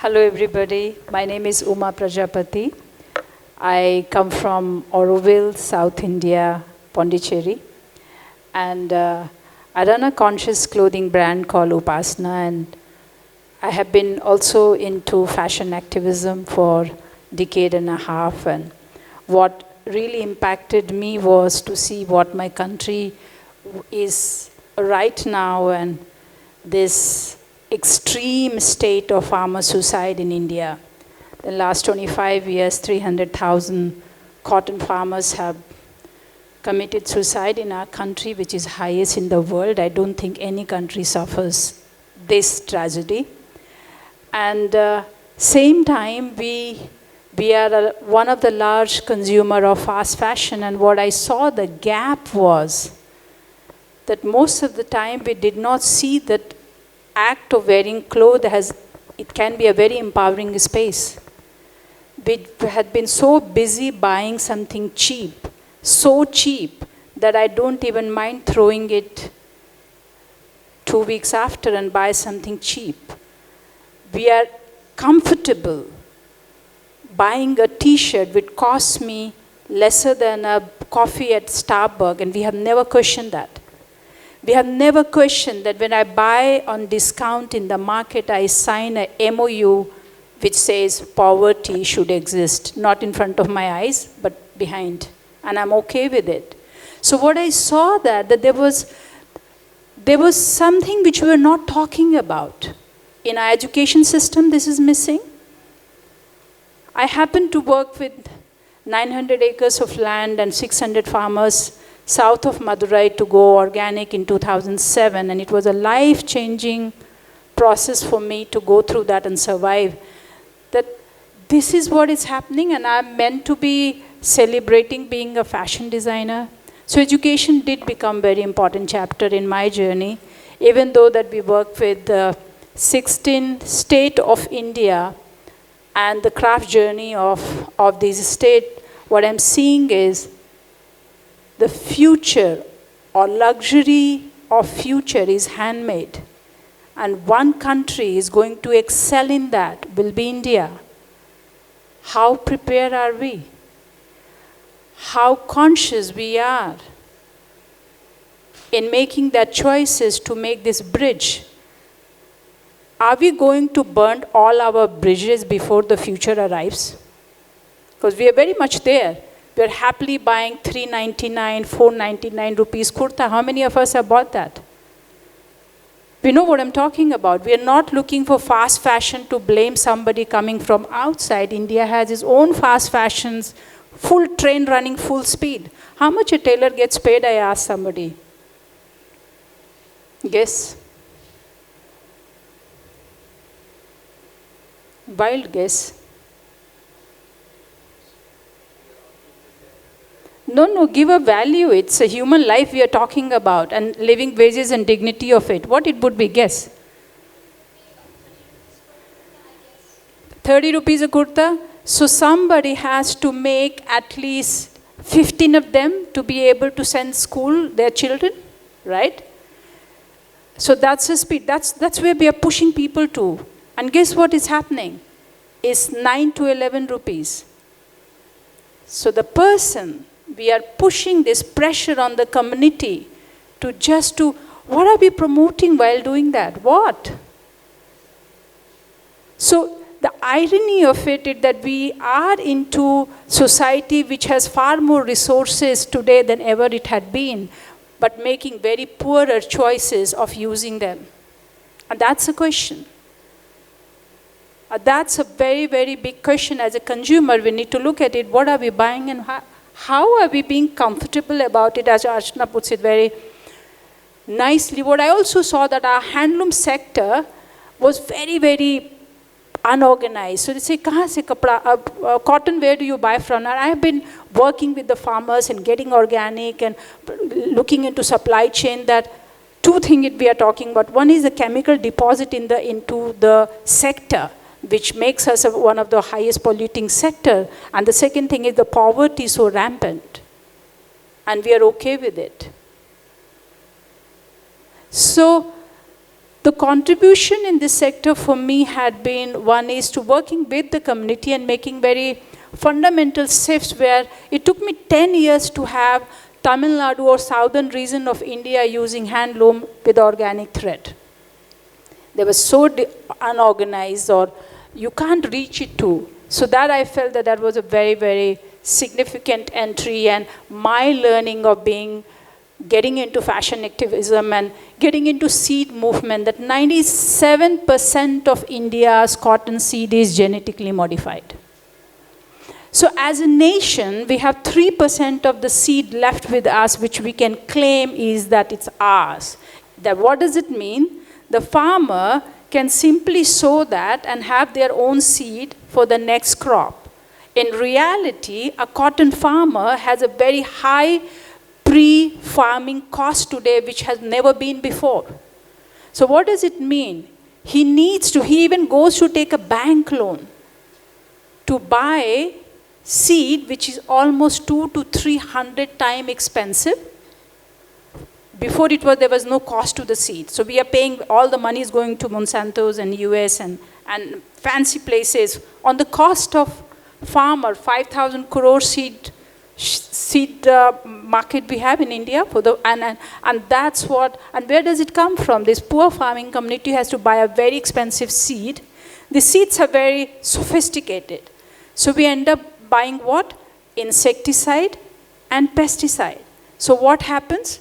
Hello everybody, my name is Uma Prajapati. I come from Auroville, South India, Pondicherry. and I run a conscious clothing brand called Upasna, and I have been also into fashion activism for a decade and a half, and what really impacted me was to see what my country is right now and this extreme state of farmer suicide in India. The last 25 years, 300,000 cotton farmers have committed suicide in our country, which is highest in the world. I don't think any country suffers this tragedy. And same time, we are one of the large consumer of fast fashion, and what I saw the gap was that most of the time we did not see that act of wearing clothes it can be a very empowering space. We had been so busy buying something cheap, so cheap that I don't even mind throwing it 2 weeks after and buy something cheap. We are comfortable buying a t-shirt which costs me lesser than a coffee at Starbucks, and we have never questioned that. We have never questioned that when I buy on discount in the market, I sign a MOU which says poverty should exist, not in front of my eyes, but behind. And I'm okay with it. So what I saw that there was something which we were not talking about. In our education system, this is missing. I happen to work with 900 acres of land and 600 farmers south of Madurai to go organic in 2007, and it was a life-changing process for me to go through that and survive. That this is what is happening, and I'm meant to be celebrating being a fashion designer. So education did become very important chapter in my journey, even though that we work with the 16 state of India and the craft journey of this state. What I'm seeing is the future or luxury of future is handmade. And one country is going to excel in that, will be India. How prepared are we? How conscious we are in making that choices to make this bridge? Are we going to burn all our bridges before the future arrives? Because we are very much there. We are happily buying 399, 499 rupees kurta. How many of us have bought that? We know what I'm talking about. We are not looking for fast fashion to blame somebody coming from outside. India has its own fast fashions, full train running full speed. How much a tailor gets paid, I asked somebody. Guess. Wild guess. No, give a value. It's a human life we are talking about and living wages and dignity of it. What it would be, guess? 30 rupees a kurta. So somebody has to make at least 15 of them to be able to send school their children, right? So that's the speed. That's where we are pushing people to. And guess what is happening? It's 9 to 11 rupees. So the person, we are pushing this pressure on the community to what are we promoting while doing that? What? So the irony of it is that we are into society which has far more resources today than ever it had been, but making very poorer choices of using them. And that's a question. That's a very, very big question. As a consumer, we need to look at it. What are we buying and how are we being comfortable about it? As Archana puts it very nicely. What I also saw that our handloom sector was very, very unorganized. So they say, kahan se kapda, cotton, where do you buy from? And I have been working with the farmers and getting organic and looking into supply chain. That two things we are talking about. One is the chemical deposit into the sector, which makes us one of the highest polluting sector. And the second thing is the poverty is so rampant. And we are okay with it. So the contribution in this sector for me had been, one is to working with the community and making very fundamental shifts where it took me 10 years to have Tamil Nadu or southern region of India using handloom with organic thread. They were so unorganized, or you can't reach it to. So that I felt that that was a very, very significant entry, and my learning of getting into fashion activism and getting into seed movement, that 97% of India's cotton seed is genetically modified. So as a nation, we have 3% of the seed left with us, which we can claim is that it's ours. That what does it mean? The farmer can simply sow that and have their own seed for the next crop. In reality, a cotton farmer has a very high pre-farming cost today, which has never been before. So what does it mean? He even goes to take a bank loan to buy seed, which is almost 200 to 300 times expensive. Before there was no cost to the seed. So we are paying, all the money is going to Monsanto's and US and fancy places on the cost of farmer. 5,000 crore seed market we have in India and that's what, and where does it come from? This poor farming community has to buy a very expensive seed. The seeds are very sophisticated. So we end up buying what? Insecticide and pesticide. So what happens?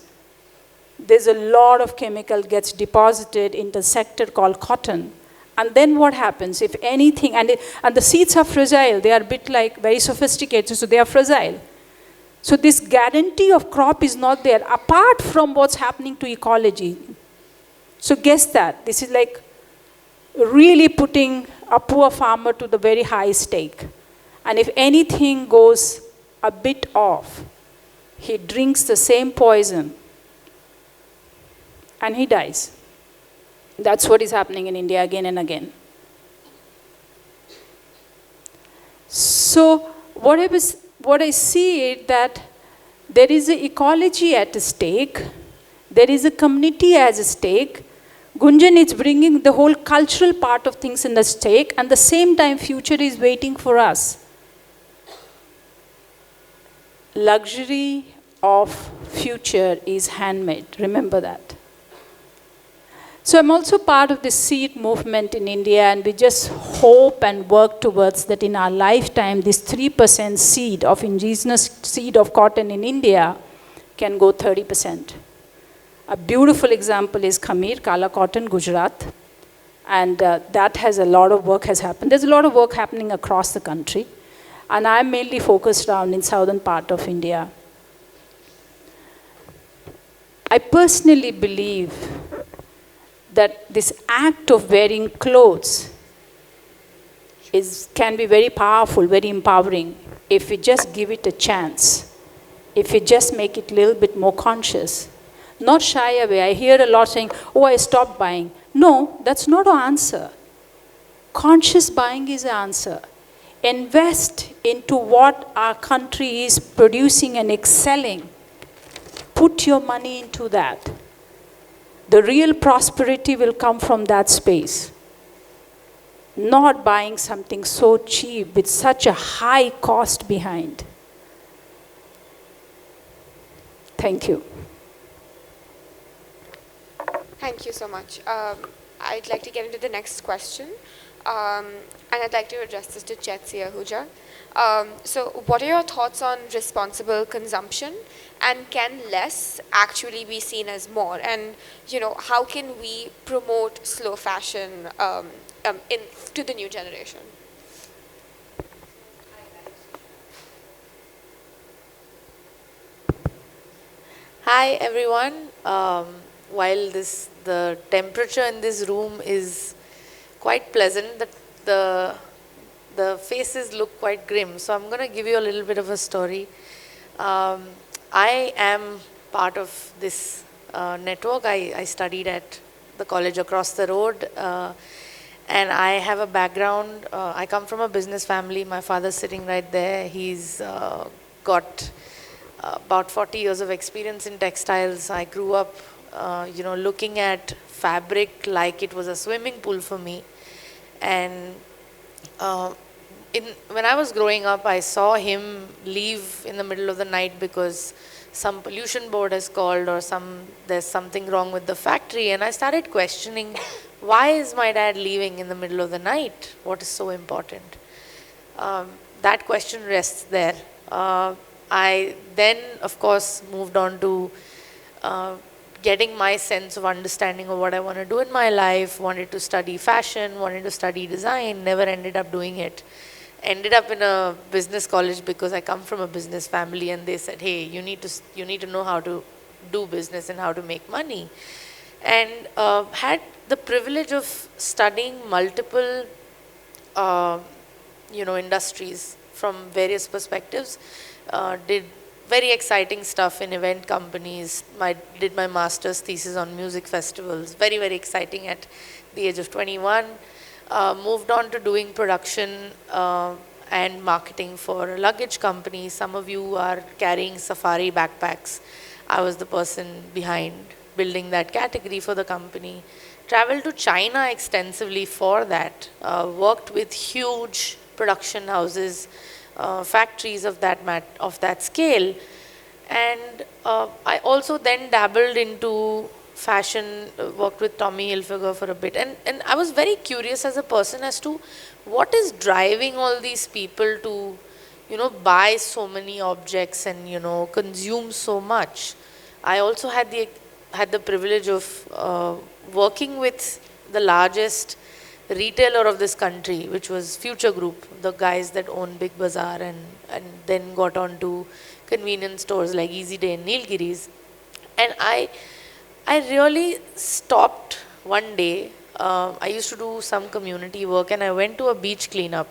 There's a lot of chemical gets deposited in the sector called cotton. And then what happens? If anything, and the seeds are fragile, they are a bit like very sophisticated, so they are fragile. So this guarantee of crop is not there, apart from what's happening to ecology. So guess that. This is like really putting a poor farmer to the very high stake. And if anything goes a bit off, he drinks the same poison and he dies. That's what is happening in India again and again. So what I see is that there is an ecology at stake, there is a community as a stake. Gunjan is bringing the whole cultural part of things in the stake, and at the same time future is waiting for us. Luxury of future is handmade, remember that. So I'm also part of the seed movement in India, and we just hope and work towards that in our lifetime, this 3% seed of indigenous seed of cotton in India can go 30%. A beautiful example is Khamir, Kala Cotton, Gujarat. And that has a lot of work has happened. There's a lot of work happening across the country. And I'm mainly focused around in southern part of India. I personally believe that this act of wearing clothes can be very powerful, very empowering, if we just give it a chance, if we just make it a little bit more conscious. Not shy away. I hear a lot saying, oh, I stopped buying. No, that's not an answer. Conscious buying is an answer. Invest into what our country is producing and excelling. Put your money into that. The real prosperity will come from that space. Not buying something so cheap with such a high cost behind. Thank you. Thank you so much. I'd like to get into the next question. And I'd like to address this to Chetsi Ahuja. So what are your thoughts on responsible consumption, and can less actually be seen as more? And how can we promote slow fashion to the new generation? Hi everyone. While the temperature in this room is quite pleasant, the faces look quite grim. So I'm going to give you a little bit of a story. I am part of this network. I studied at the college across the road, and I have a background. I come from a business family. My father's sitting right there. He's got about 40 years of experience in textiles. I grew up, looking at fabric like it was a swimming pool for me. And when I was growing up, I saw him leave in the middle of the night because some pollution board has called, or there's something wrong with the factory. And I started questioning, why is my dad leaving in the middle of the night? What is so important? That question rests there. I then, of course, moved on to getting my sense of understanding of what I want to do in my life, wanted to study fashion, wanted to study design, never ended up doing it. Ended up in a business college because I come from a business family, and they said, hey, you need to know how to do business and how to make money. And had the privilege of studying multiple industries from various perspectives. Did very exciting stuff in event companies. Did my master's thesis on music festivals. Very, very exciting at the age of 21. Moved on to doing production and marketing for a luggage company. Some of you are carrying safari backpacks. I was the person behind building that category for the company. Traveled to China extensively for that. Worked with huge production houses, factories of that scale. And I also then dabbled into fashion, worked with Tommy Hilfiger for a bit. And I was very curious as a person as to what is driving all these people to, buy so many objects and, consume so much. I also had the privilege of working with the largest retailer of this country, which was Future Group, the guys that own Big Bazaar, and then got on to convenience stores like Easy Day and Nilgiris. And I really stopped one day. I used to do some community work, and I went to a beach cleanup.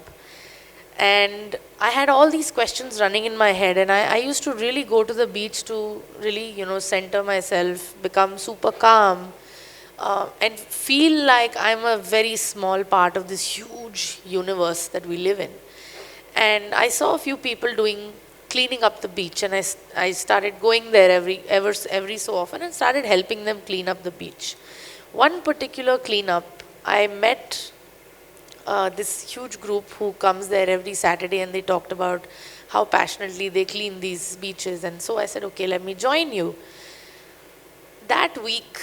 And I had all these questions running in my head, and I used to really go to the beach to really, center myself, become super calm, and feel like I'm a very small part of this huge universe that we live in. And I saw a few people cleaning up the beach, and I started going there every so often and started helping them clean up the beach. One particular cleanup, I met this huge group who comes there every Saturday, and they talked about how passionately they clean these beaches. And so I said, okay, let me join you. That week,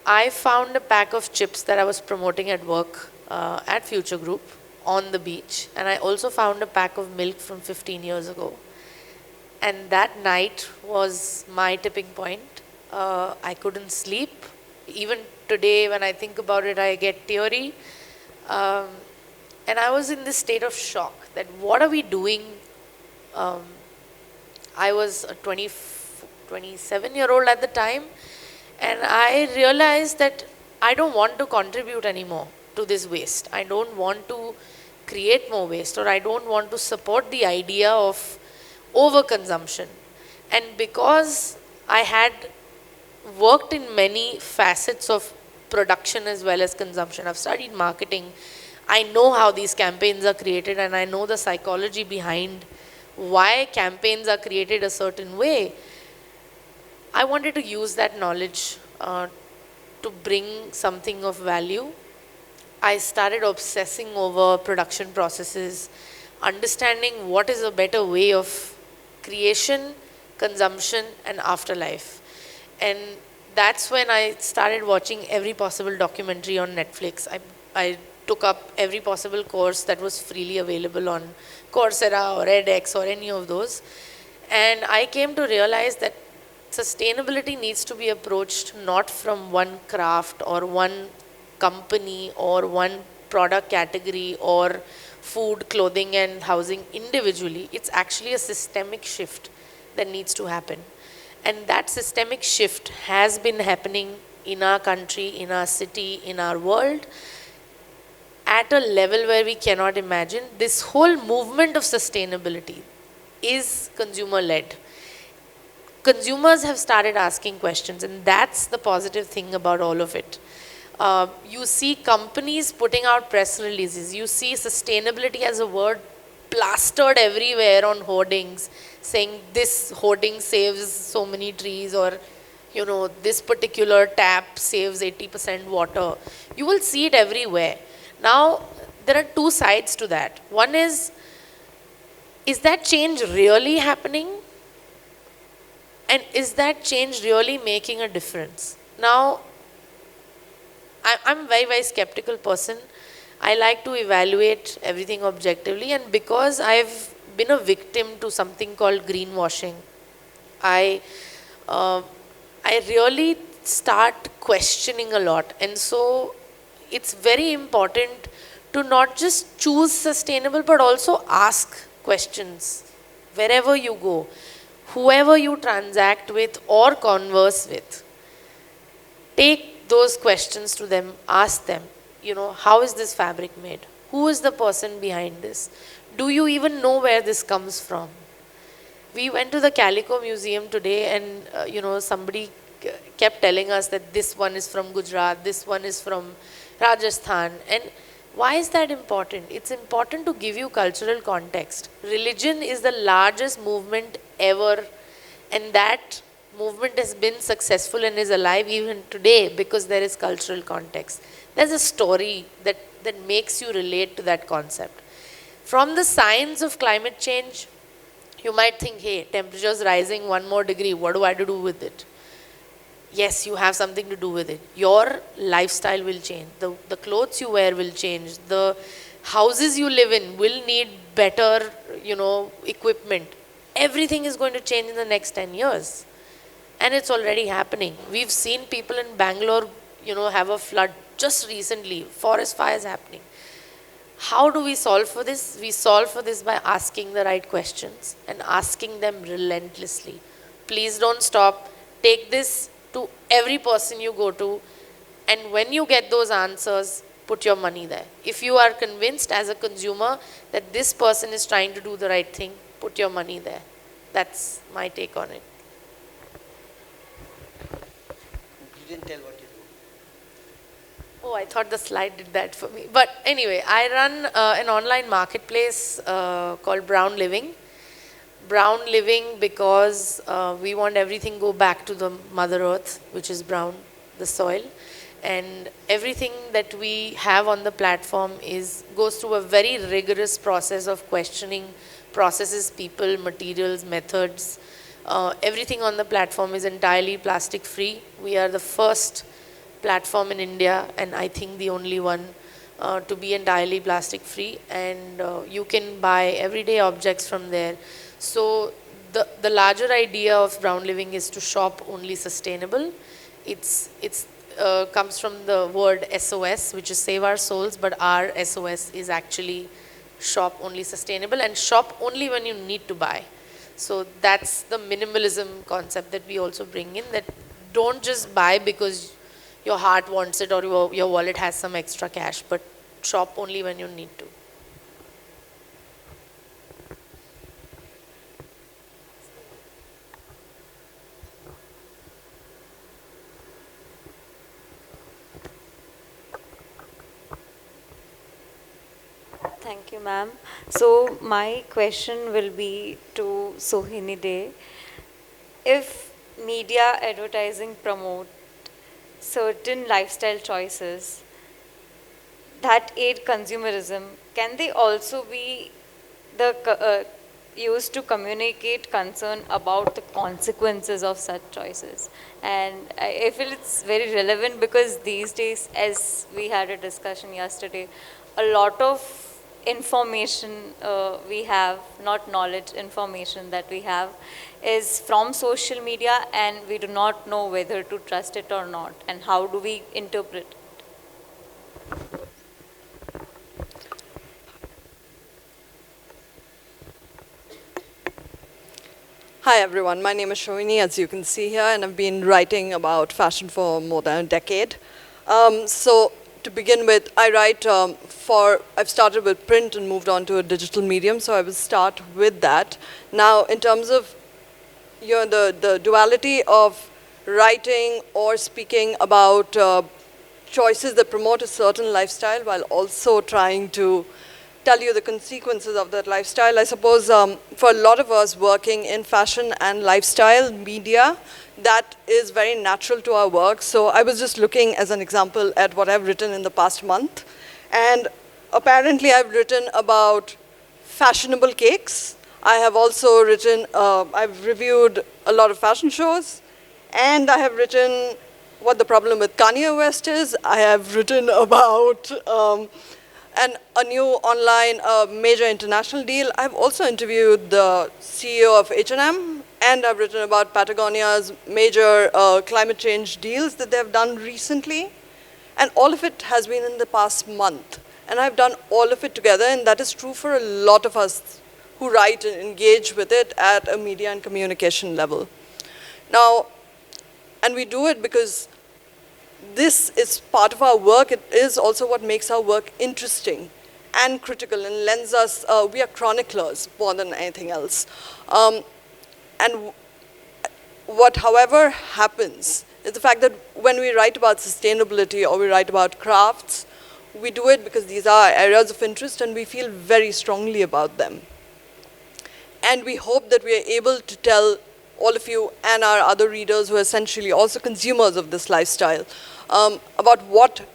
I found a pack of chips that I was promoting at work at Future Group on the beach. And I also found a pack of milk from 15 years ago. And that night was my tipping point. I couldn't sleep. Even today, when I think about it, I get teary. And I was in this state of shock that what are we doing? I was a 27-year-old at the time. And I realized that I don't want to contribute anymore to this waste. I don't want to create more waste, or I don't want to support the idea of overconsumption. And because I had worked in many facets of production as well as consumption, I've studied marketing, I know how these campaigns are created, and I know the psychology behind why campaigns are created a certain way. I wanted to use that knowledge to bring something of value. I started obsessing over production processes, understanding what is a better way of creation, consumption, and afterlife. And that's when I started watching every possible documentary on Netflix. I took up every possible course that was freely available on Coursera or edX or any of those. And I came to realize that sustainability needs to be approached not from one craft or one company or one product category or food, clothing, and housing individually. It's actually a systemic shift that needs to happen. And that systemic shift has been happening in our country, in our city, in our world, at a level where we cannot imagine. This whole movement of sustainability is consumer-led. Consumers have started asking questions, and that's the positive thing about all of it. You see companies putting out press releases. You see sustainability as a word plastered everywhere on hoardings, saying this hoarding saves so many trees, or this particular tap saves 80% water. You will see it everywhere. Now, there are two sides to that. One is that change really happening? And is that change really making a difference? Now, I'm a very, very skeptical person. I like to evaluate everything objectively, and because I've been a victim to something called greenwashing, I, uh, I really start questioning a lot. And so it's very important to not just choose sustainable, but also ask questions wherever you go, whoever you transact with or converse with. Take those questions to them, ask them, how is this fabric made? Who is the person behind this? Do you even know where this comes from? We went to the Calico Museum today, and somebody kept telling us that this one is from Gujarat, this one is from Rajasthan. And why is that important? It's important to give you cultural context. Religion is the largest movement ever, and that movement has been successful and is alive even today because there is cultural context. There's a story that makes you relate to that concept. From the science of climate change, you might think, hey, temperature is rising 1 more degree, what do I do with it? Yes, you have something to do with it. Your lifestyle will change. The clothes you wear will change. The houses you live in will need better, equipment. Everything is going to change in the next 10 years. And it's already happening. We've seen people in Bangalore, have a flood just recently, forest fires happening. How do we solve for this? We solve for this by asking the right questions and asking them relentlessly. Please don't stop. Take this to every person you go to, and when you get those answers, put your money there. If you are convinced as a consumer that this person is trying to do the right thing, put your money there. That's my take on it. You didn't tell what you do. Oh, I thought the slide did that for me. But anyway, I run an online marketplace called Brown Living. Brown Living because we want everything go back to the Mother Earth, which is brown, the soil. And everything that we have on the platform goes through a very rigorous process of questioning processes, people, materials, methods. Everything on the platform is entirely plastic free. We are the first platform in India, and I think the only one to be entirely plastic free. And you can buy everyday objects from there. So the larger idea of Brown Living is to shop only sustainable. It's comes from the word SOS, which is Save Our Souls, but our SOS is actually shop only sustainable and shop only when you need to buy. So that's the minimalism concept that we also bring in, that don't just buy because your heart wants it or your wallet has some extra cash, but shop only when you need to. Thank you, ma'am. So my question will be to Sohini De. If media advertising promote certain lifestyle choices that aid consumerism, can they also be used to communicate concern about the consequences of such choices? And I feel it's very relevant because these days, as we had a discussion yesterday, a lot of information we have, not knowledge, information that we have is from social media, and we do not know whether to trust it or not, and how do we interpret it? Hi everyone, my name is Shohini, as you can see here, and I've been writing about fashion for more than a decade. So to begin with, I write I've started with print and moved on to a digital medium, so I will start with that. Now, in terms of the duality of writing or speaking about choices that promote a certain lifestyle while also trying to tell you the consequences of that lifestyle, I suppose for a lot of us working in fashion and lifestyle media, that is very natural to our work. So I was just looking as an example at what I've written in the past month. And apparently I've written about fashionable cakes. I have also written, I've reviewed a lot of fashion shows, and I have written what the problem with Kanye West is. I have written about a new online major international deal. I've also interviewed the CEO of H&M, and I've written about Patagonia's major climate change deals that they've done recently. And all of it has been in the past month. And I've done all of it together, and that is true for a lot of us who write and engage with it at a media and communication level. Now, and we do it because this is part of our work. It is also what makes our work interesting and critical and lends us, we are chroniclers more than anything else. And what, however, happens is the fact that when we write about sustainability or we write about crafts, we do it because these are areas of interest and we feel very strongly about them. And we hope that we are able to tell all of you and our other readers who are essentially also consumers of this lifestyle about what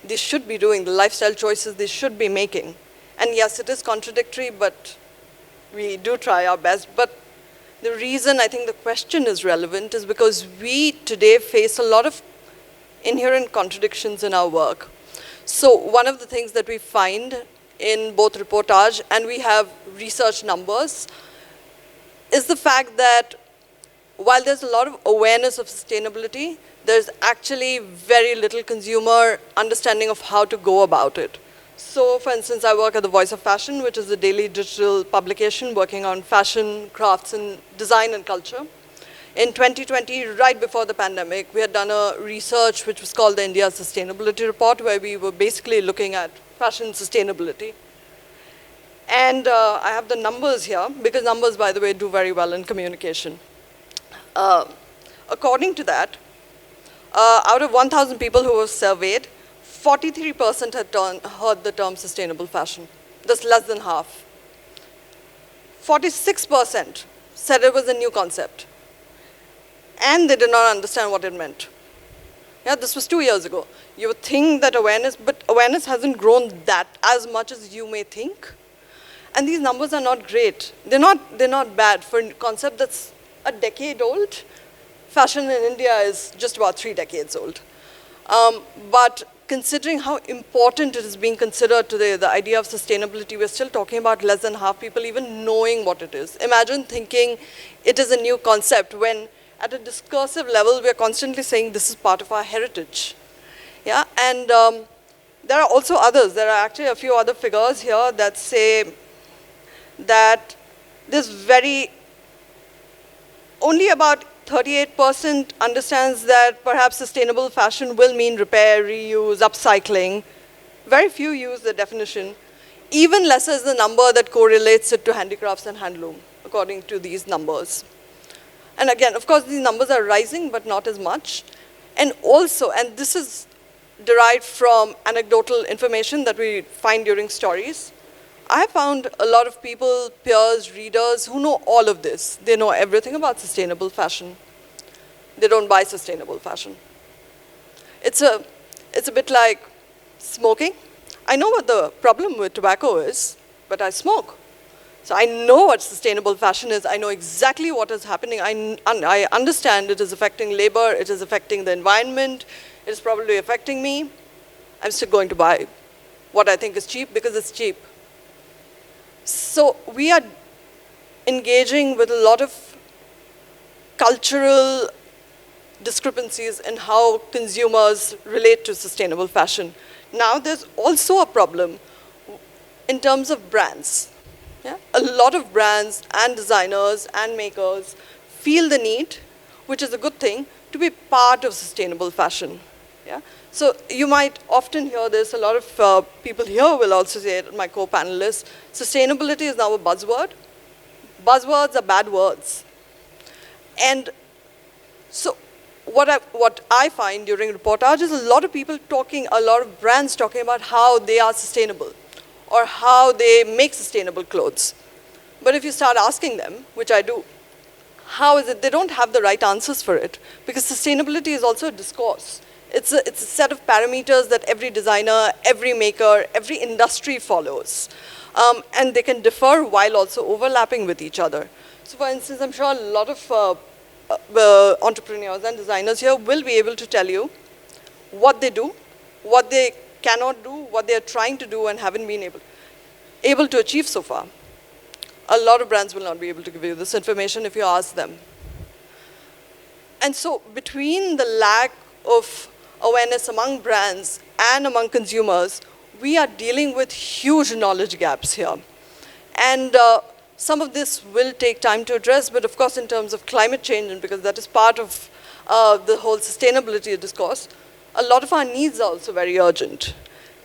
they should be doing, the lifestyle choices they should be making. And yes, it is contradictory, but we do try our best. But the reason I think the question is relevant is because we today face a lot of inherent contradictions in our work. So one of the things that we find in both reportage and we have research numbers is the fact that while there's a lot of awareness of sustainability, there's actually very little consumer understanding of how to go about it. So, for instance, I work at the Voice of Fashion, which is a daily digital publication working on fashion, crafts, and design and culture. In 2020, right before the pandemic, we had done a research which was called the India Sustainability Report, where we were basically looking at fashion sustainability. And I have the numbers here, because numbers, by the way, do very well in communication. According to that, out of 1,000 people who were surveyed, 43% had heard the term sustainable fashion. That's less than half. 46% said it was a new concept. And they did not understand what it meant. Yeah, this was 2 years ago. You would think that awareness, but awareness hasn't grown that as much as you may think. And these numbers are not great. They're not bad for a concept that's a decade old. Fashion in India is just about 3 decades old. But considering how important it is being considered today, the idea of sustainability, we're still talking about less than half people even knowing what it is. Imagine thinking it is a new concept when at a discursive level, we're constantly saying this is part of our heritage. Yeah, and there are also others. There are actually a few other figures here that say that only about 38% understands that perhaps sustainable fashion will mean repair, reuse, upcycling. Very few use the definition. Even lesser is the number that correlates it to handicrafts and handloom, according to these numbers. And again, of course, these numbers are rising, but not as much. And also, and this is derived from anecdotal information that we find during stories, I found a lot of people, peers, readers, who know all of this. They know everything about sustainable fashion. They don't buy sustainable fashion. It's a bit like smoking. I know what the problem with tobacco is, but I smoke. So I know what sustainable fashion is. I know exactly what is happening. I understand it is affecting labor. It is affecting the environment. It is probably affecting me. I'm still going to buy what I think is cheap because it's cheap. So we are engaging with a lot of cultural discrepancies in how consumers relate to sustainable fashion. Now there's also a problem in terms of brands. Yeah? A lot of brands and designers and makers feel the need, which is a good thing, to be part of sustainable fashion. Yeah? So you might often hear this, a lot of people here will also say it, my co-panelists, sustainability is now a buzzword. Buzzwords are bad words. And so what I find during reportage is a lot of people talking, a lot of brands talking about how they are sustainable or how they make sustainable clothes. But if you start asking them, which I do, how is it? They don't have the right answers for it because sustainability is also a discourse. It's a set of parameters that every designer, every maker, every industry follows. And they can differ while also overlapping with each other. So for instance, I'm sure a lot of entrepreneurs and designers here will be able to tell you what they do, what they cannot do, what they're trying to do and haven't been able to achieve so far. A lot of brands will not be able to give you this information if you ask them. And so between the lack of awareness among brands and among consumers, we are dealing with huge knowledge gaps here. And some of this will take time to address, but of course in terms of climate change, and because that is part of the whole sustainability discourse, a lot of our needs are also very urgent.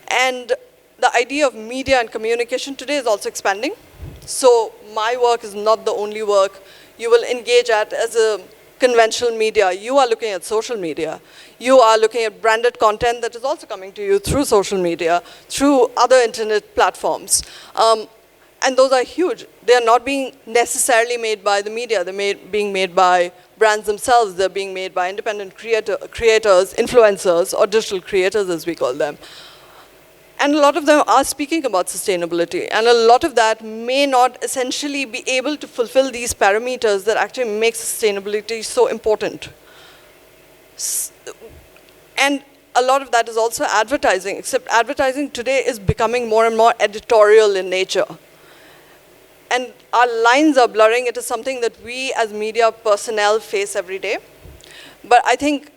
And the idea of media and communication today is also expanding. So my work is not the only work you will engage at as a conventional media. You are looking at social media. You are looking at branded content that is also coming to you through social media, through other internet platforms. And those are huge. They are not being necessarily made by the media. They're being made by brands themselves. They're being made by independent creators, influencers, or digital creators, as we call them. And a lot of them are speaking about sustainability. And a lot of that may not essentially be able to fulfill these parameters that actually make sustainability so important. And a lot of that is also advertising, except advertising today is becoming more and more editorial in nature. And our lines are blurring. It is something that we as media personnel face every day. But I think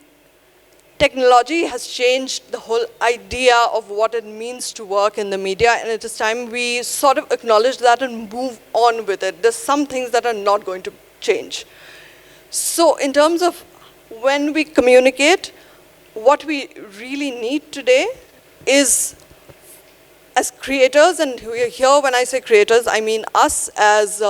technology has changed the whole idea of what it means to work in the media, and it is time we sort of acknowledge that and move on with it. There's some things that are not going to change. So in terms of when we communicate, what we really need today is, as creators, and here when I say creators, I mean us as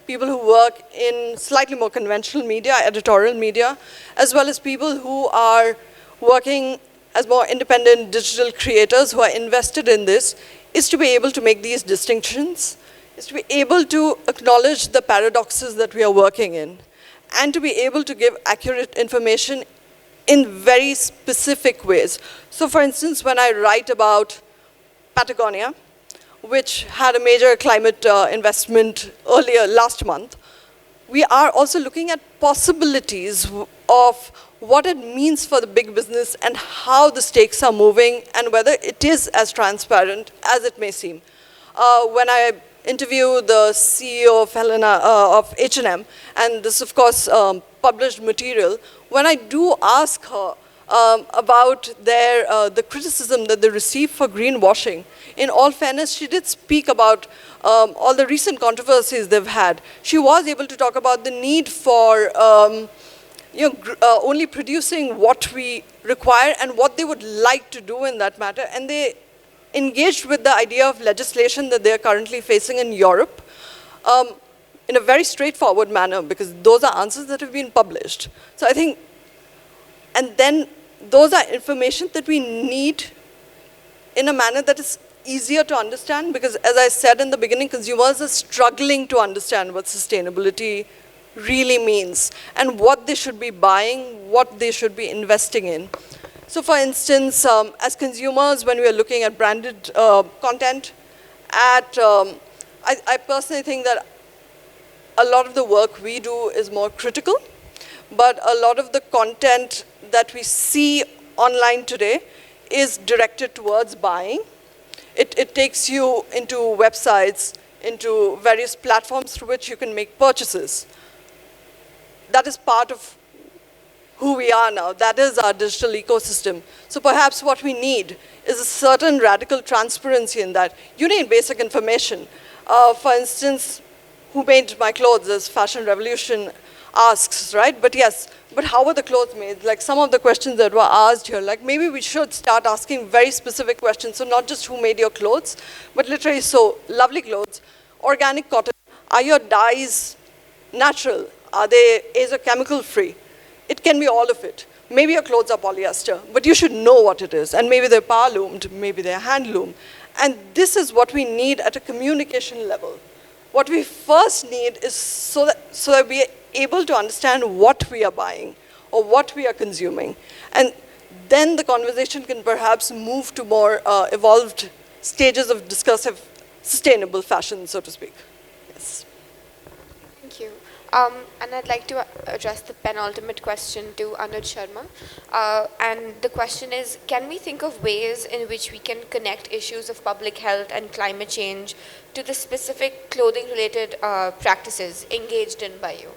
people who work in slightly more conventional media, editorial media, as well as people who are working as more independent digital creators who are invested in this, is to be able to make these distinctions, is to be able to acknowledge the paradoxes that we are working in, and to be able to give accurate information in very specific ways. So for instance, when I write about Patagonia, which had a major climate investment earlier last month, we are also looking at possibilities of what it means for the big business and how the stakes are moving and whether it is as transparent as it may seem. When I interview the CEO of H&M, and this of course published material, when I do ask her about the criticism that they receive for greenwashing, in all fairness, she did speak about all the recent controversies they've had. She was able to talk about the need for only producing what we require and what they would like to do in that matter. And they engaged with the idea of legislation that they are currently facing in Europe in a very straightforward manner, because those are answers that have been published. So I think, and then those are information that we need in a manner that is easier to understand, because as I said in the beginning, consumers are struggling to understand what sustainability really means and what they should be buying, what they should be investing in. So for instance, as consumers, when we are looking at branded content, I personally think that a lot of the work we do is more critical, but a lot of the content that we see online today is directed towards buying. It takes you into websites, into various platforms through which you can make purchases. That is part of who we are now. That is our digital ecosystem. So perhaps what we need is a certain radical transparency in that. You need basic information. For instance, who made my clothes, as Fashion Revolution asks, right? But yes, but how were the clothes made? Like some of the questions that were asked here, like maybe we should start asking very specific questions. So not just who made your clothes, but literally, so lovely clothes, organic cotton, are your dyes natural? Are they chemical free? It can be all of it. Maybe your clothes are polyester, but you should know what it is. And maybe they're power loomed, maybe they're hand loomed. And this is what we need at a communication level. What we first need is so that we are able to understand what we are buying or what we are consuming. And then the conversation can perhaps move to more evolved stages of discursive sustainable fashion, so to speak. Yes. Thank you. And I'd like to address the penultimate question to Anuj Sharma. And the question is, can we think of ways in which we can connect issues of public health and climate change to the specific clothing-related practices engaged in by you?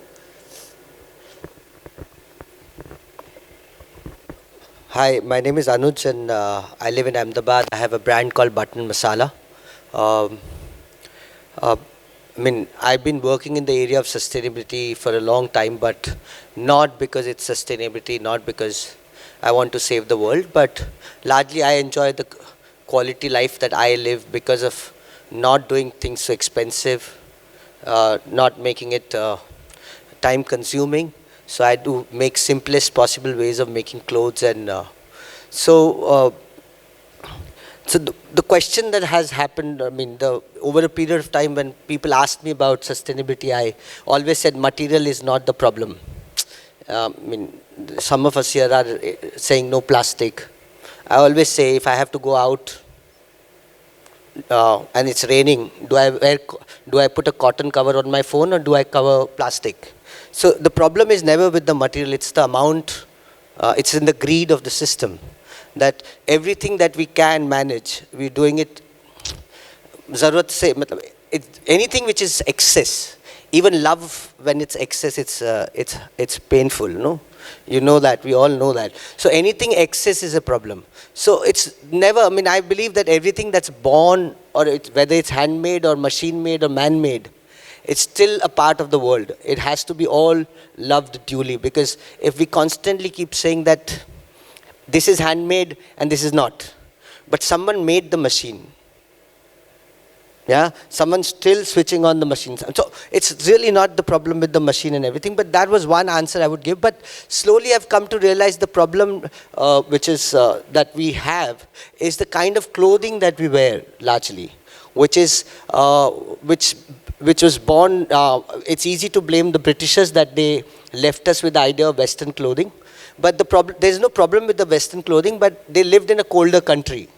Hi, my name is Anuj and I live in Ahmedabad. I have a brand called Button Masala. I've been working in the area of sustainability for a long time, but not because it's sustainability, not because I want to save the world, but largely I enjoy the quality life that I live because of not doing things so expensive, not making it time consuming. So I do make simplest possible ways of making clothes, and so the question that has happened, over a period of time when people asked me about sustainability, I always said material is not the problem. Some of us here are saying no plastic. I always say if I have to go out and it's raining, do I put a cotton cover on my phone or do I cover plastic? So the problem is never with the material, it's the amount, it's in the greed of the system. That everything that we can manage, we're doing it, anything which is excess, even love when it's excess, it's painful, no? You know that, we all know that. So anything excess is a problem. So it's never, I believe that everything that's born, or whether it's handmade or machine-made or man-made, it's still a part of the world. It has to be all loved duly, because if we constantly keep saying that this is handmade and this is not, but someone made the machine, yeah, someone's still switching on the machine. So it's really not the problem with the machine and everything, but that was one answer I would give. But slowly I've come to realize the problem which is that we have is the kind of clothing that we wear largely, which is which was born, it's easy to blame the Britishers that they left us with the idea of Western clothing. But there's no problem with the Western clothing, but they lived in a colder country.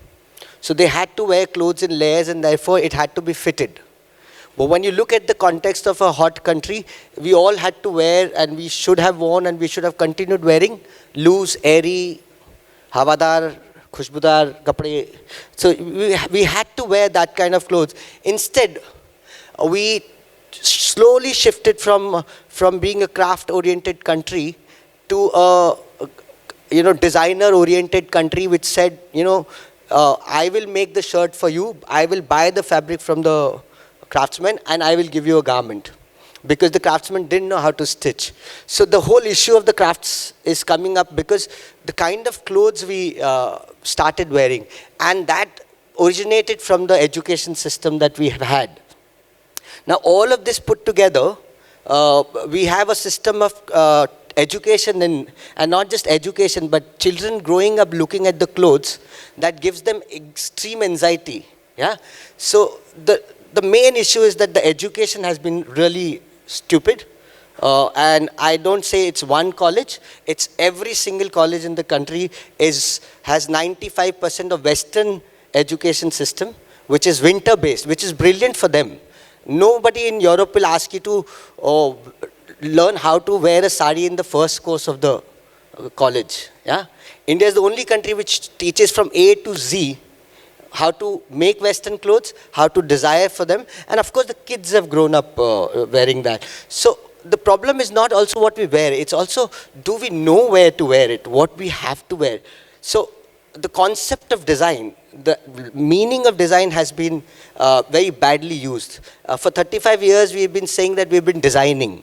So they had to wear clothes in layers, and therefore it had to be fitted. But when you look at the context of a hot country, we all had to wear, and we should have worn, and we should have continued wearing loose, airy, havadar, khushbudar kapde. So we had to wear that kind of clothes. Instead, we slowly shifted from being a craft-oriented country to a designer-oriented country, which said, I will make the shirt for you, I will buy the fabric from the craftsman, and I will give you a garment. Because the craftsman didn't know how to stitch. So the whole issue of the crafts is coming up because the kind of clothes we started wearing, and that originated from the education system that we have had. Now all of this put together, we have a system of education, and not just education, but children growing up looking at the clothes that gives them extreme anxiety. Yeah. So the main issue is that the education has been really stupid, and I don't say it's one college. It's every single college in the country has 95% of Western education system, which is winter based, which is brilliant for them. Nobody in Europe will ask you to learn how to wear a sari in the first course of the college. Yeah? India is the only country which teaches from A to Z how to make Western clothes, how to desire for them, and of course the kids have grown up wearing that. So the problem is not also what we wear, it's also do we know where to wear it, what we have to wear. So the concept of design, the meaning of design has been very badly used. For 35 years we've been saying that we've been designing.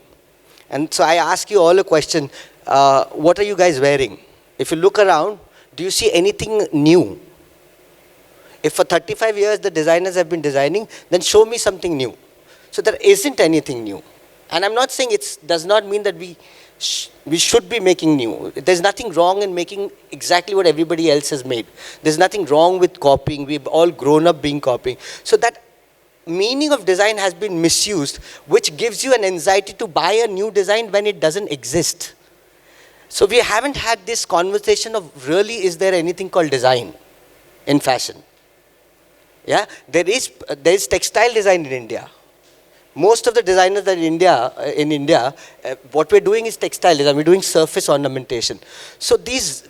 And so I ask you all a question, what are you guys wearing? If you look around, do you see anything new? If for 35 years the designers have been designing, then show me something new. So there isn't anything new. And I'm not saying it does not mean that we should be making new. There's nothing wrong in making exactly what everybody else has made. There's nothing wrong with copying. We've all grown up being copying. So that meaning of design has been misused, which gives you an anxiety to buy a new design when it doesn't exist. So we haven't had this conversation of really, is there anything called design in fashion? Yeah, there is textile design in India. Most of the designers that in India, what we're doing is textile design. We're doing surface ornamentation. So these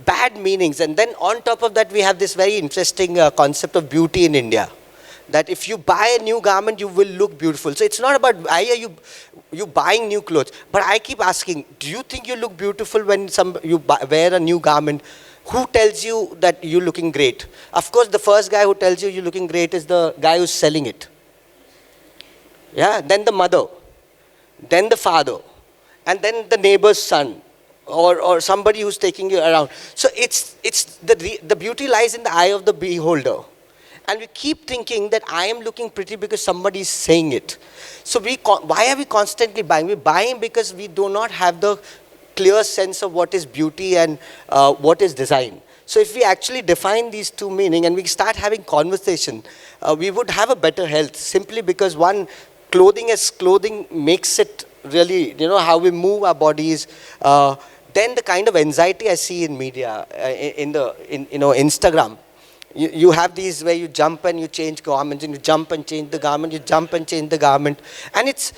bad meanings, and then on top of that, we have this very interesting concept of beauty in India. That if you buy a new garment, you will look beautiful. So it's not about why are you buying new clothes. But I keep asking, do you think you look beautiful when wear a new garment? Who tells you that you're looking great? Of course, the first guy who tells you you're looking great is the guy who's selling it. Yeah, then the mother, then the father, and then the neighbor's son, or somebody who's taking you around. So the beauty lies in the eye of the beholder. And we keep thinking that I am looking pretty because somebody is saying it. So why are we constantly buying? We're buying because we do not have the clear sense of what is beauty and what is design. So if we actually define these two meanings and we start having conversation, we would have a better health, simply because one, clothing as clothing makes it really, how we move our bodies. Then the kind of anxiety I see in media, in Instagram. You have these where you jump and you change garments, and you jump and change the garment, you jump and change the garment. And it's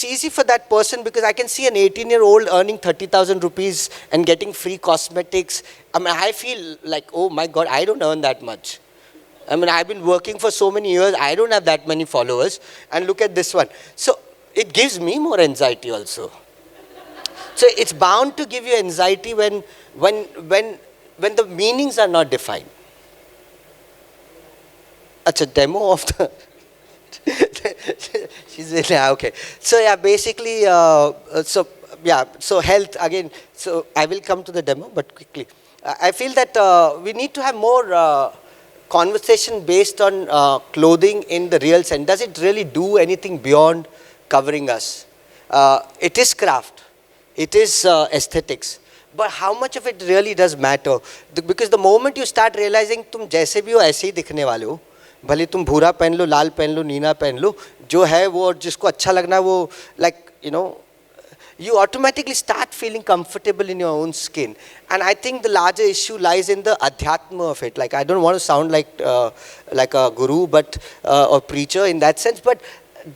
easy for that person, because I can see an 18-year-old earning 30,000 rupees and getting free cosmetics. I mean, I feel like, oh my God, I don't earn that much. I mean, I've been working for so many years, I don't have that many followers. And look at this one. So it gives me more anxiety also. So it's bound to give you anxiety when the meanings are not defined. It's a demo of the... She's really, okay. So yeah, basically, so health, again, so I will come to the demo, but quickly. I feel that we need to have more conversation based on clothing in the real sense. Does it really do anything beyond covering us? It is craft. It is aesthetics. But how much of it really does matter? Because the moment you start realizing तुम जैसे भी हो ऐसे ही दिखने वाले हो, भले तुम भूरा पहन लो, लाल पहन लो, नीला पहन लो, जो है वो जिसको अच्छा लगना है वो, like, you automatically start feeling comfortable in your own skin. And I think the larger issue lies in the adhyatma of it. Like, I don't want to sound like a guru, but or preacher in that sense, but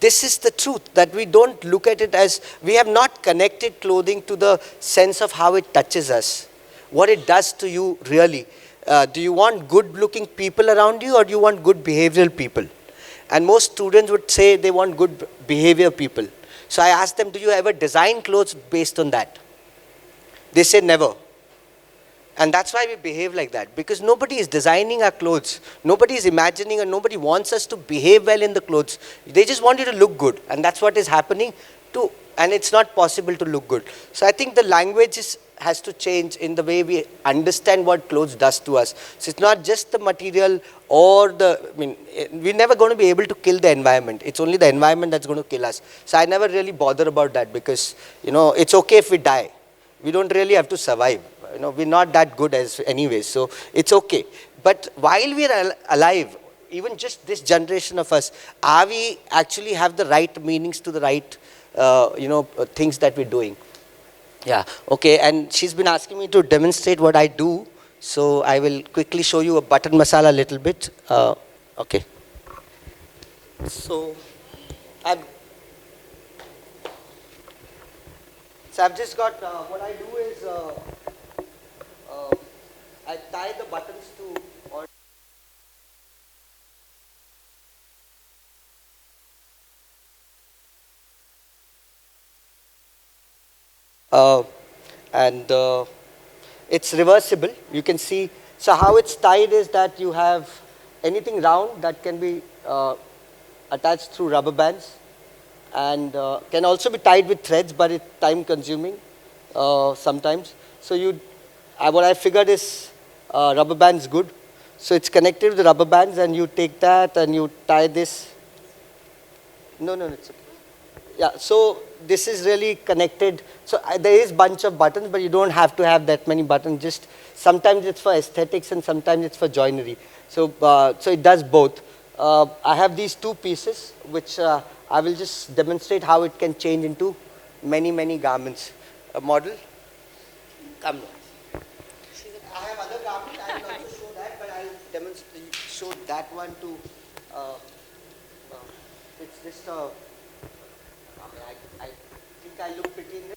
this is the truth, that we don't look at it as, we have not connected clothing to the sense of how it touches us, what it does to you really. Do you want good looking people around you, or do you want good behavioral people? And most students would say they want good behavior people. So I asked them, do you ever design clothes based on that? They say never. And that's why we behave like that, because nobody is designing our clothes. Nobody is imagining, and nobody wants us to behave well in the clothes. They just want you to look good. And that's what is happening too. And it's not possible to look good. So I think the language has to change in the way we understand what clothes does to us. So it's not just the material or we're never going to be able to kill the environment. It's only the environment that's going to kill us. So I never really bother about that, because, it's okay if we die. We don't really have to survive. We're not that good as anyways, so it's okay. But while we're alive, even just this generation of us, are we actually have the right meanings to the right, things that we're doing? Yeah, okay, and she's been asking me to demonstrate what I do, so I will quickly show you a button masala a little bit. Okay. So I've just got, what I do is, I tie the buttons to, it's reversible. You can see, so how it's tied is that you have anything round that can be attached through rubber bands, and can also be tied with threads, but it's time consuming sometimes. So what I figured is rubber bands good. So it's connected with the rubber bands, and you take that and you tie this. No, it's okay. Yeah, so this is really connected. So there is bunch of buttons, but you don't have to have that many buttons. Just sometimes it's for aesthetics and sometimes it's for joinery. So so it does both. I have these two pieces, which I will just demonstrate how it can change into many garments. A model. Come now. I have other garments. I will also show that, but I'll showed that one to, it's just I mean, I think I look pretty in this.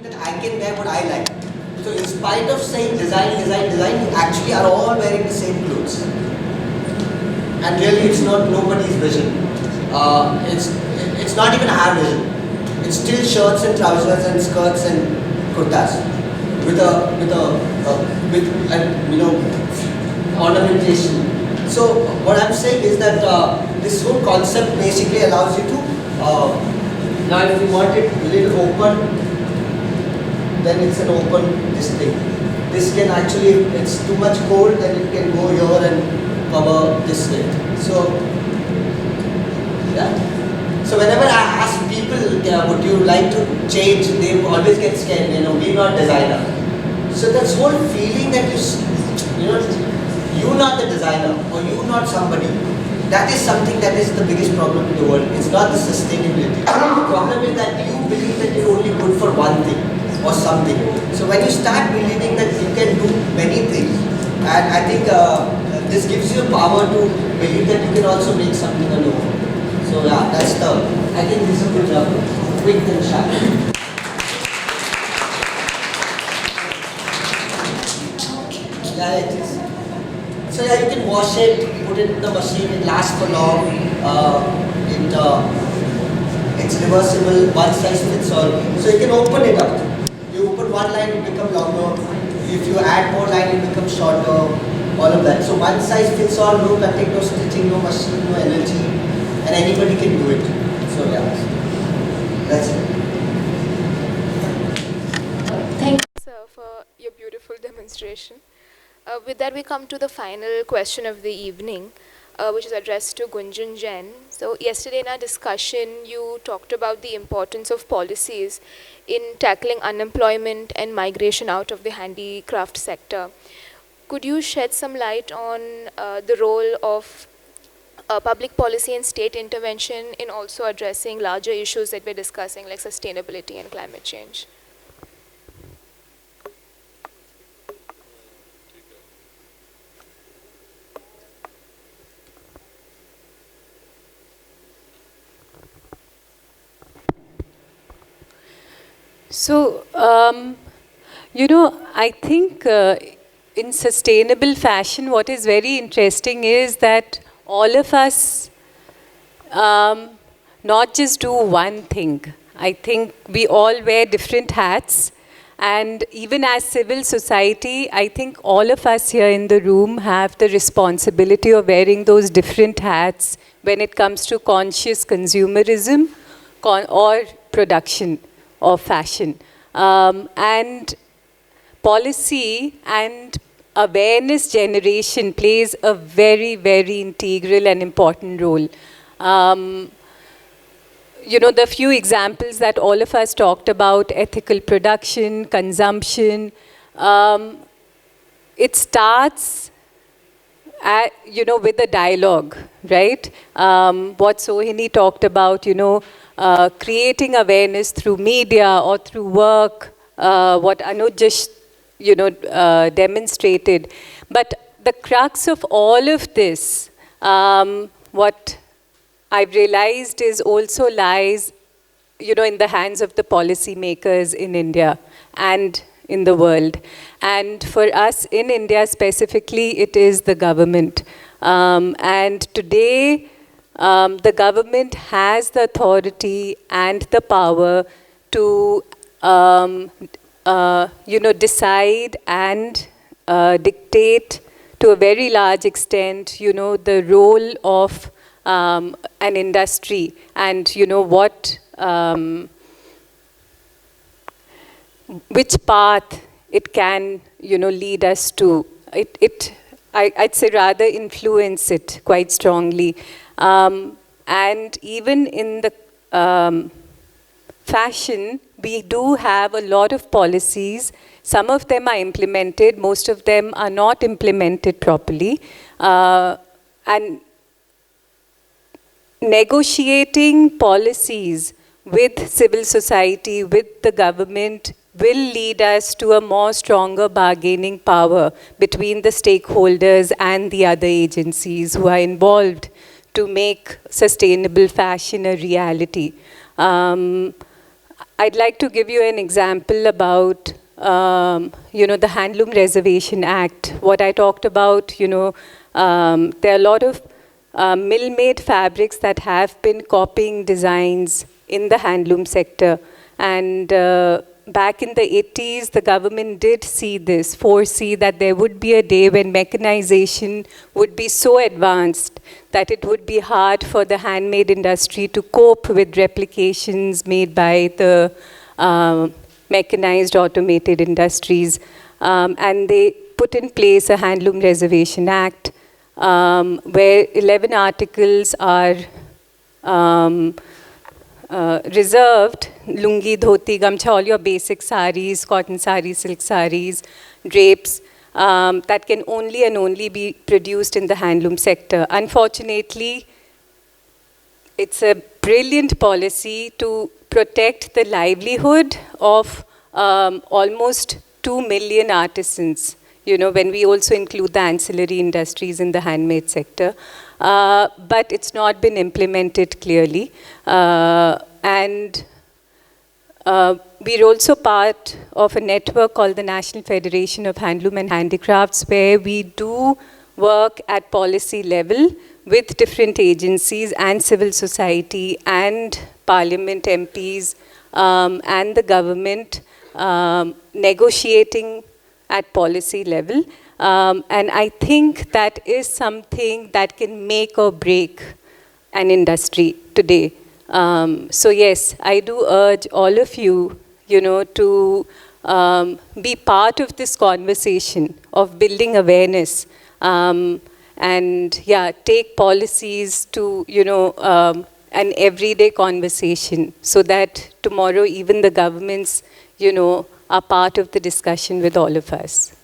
That I can wear what I like. So in spite of saying design, design, design, you actually are all wearing the same clothes. And really it's not nobody's vision. It's not even our vision. It's still shirts and trousers and skirts and kurtas with ornamentation. So what I'm saying is that this whole concept basically allows you to now if you want it a little open, then it's an open this thing. This can actually, if it's too much cold, then it can go here and cover this thing. So, yeah. So whenever I ask people, would you like to change, they always get scared, we're not designer. So that's whole feeling that you're not the designer or you're not somebody. That is something that is the biggest problem in the world. It's not the sustainability. The problem is that you believe that you're only good for one thing or something. So when you start believing that you can do many things, and I think this gives you power to believe that you can also make something on your own. So yeah, that's I think this is a good job. Quick and sharp. Yeah, it is. So yeah, you can wash it, put it in the machine, it lasts for long. It's reversible, one size fits all. So you can open it up. You open one line, it becomes longer. If you add more line, it becomes shorter. All of that. So one size fits all, no cutting, no stitching, no machine, no energy, and anybody can do it. So yeah, that's it. Thank you, sir, for your beautiful demonstration. With that, we come to the final question of the evening, which is addressed to Gunjan Jain. So yesterday in our discussion, you talked about the importance of policies in tackling unemployment and migration out of the handicraft sector. Could you shed some light on the role of public policy and state intervention in also addressing larger issues that we're discussing, like sustainability and climate change? So, I think in sustainable fashion, what is very interesting is that all of us not just do one thing. I think we all wear different hats. And even as civil society, I think all of us here in the room have the responsibility of wearing those different hats when it comes to conscious consumerism or production of fashion. And policy and awareness generation plays a very, very integral and important role. The few examples that all of us talked about, ethical production, consumption, it starts with a dialogue, right? What Sohini talked about, creating awareness through media or through work, what Anuj just, demonstrated. But the crux of all of this, what I've realized is also lies, in the hands of the policymakers in India and in the world. And for us in India specifically, it is the government. And today, the government has the authority and the power to, decide and dictate to a very large extent, the role of an industry and, which path it can, lead us to. I'd say rather influence it quite strongly. And even in the fashion, we do have a lot of policies. Some of them are implemented, most of them are not implemented properly. And negotiating policies with civil society, with the government, will lead us to a more stronger bargaining power between the stakeholders and the other agencies who are involved to make sustainable fashion a reality. I'd like to give you an example about, the Handloom Reservation Act. What I talked about, there are a lot of mill-made fabrics that have been copying designs in the handloom sector. And back in the 80s, the government did foresee that there would be a day when mechanization would be so advanced that it would be hard for the handmade industry to cope with replications made by the mechanized automated industries. And they put in place a Handloom Reservation Act where 11 articles are reserved: lungi, dhoti, gamcha, all your basic saris, cotton saris, silk saris, drapes, that can only be produced in the handloom sector. Unfortunately, it's a brilliant policy to protect the livelihood of almost 2 million artisans, when we also include the ancillary industries in the handmade sector. But it's not been implemented clearly. And we're also part of a network called the National Federation of Handloom and Handicrafts, where we do work at policy level with different agencies and civil society and parliament MPs and the government, negotiating at policy level. And I think that is something that can make or break an industry today. So yes, I do urge all of you, to be part of this conversation of building awareness, and take policies to, an everyday conversation, so that tomorrow even the governments, are part of the discussion with all of us.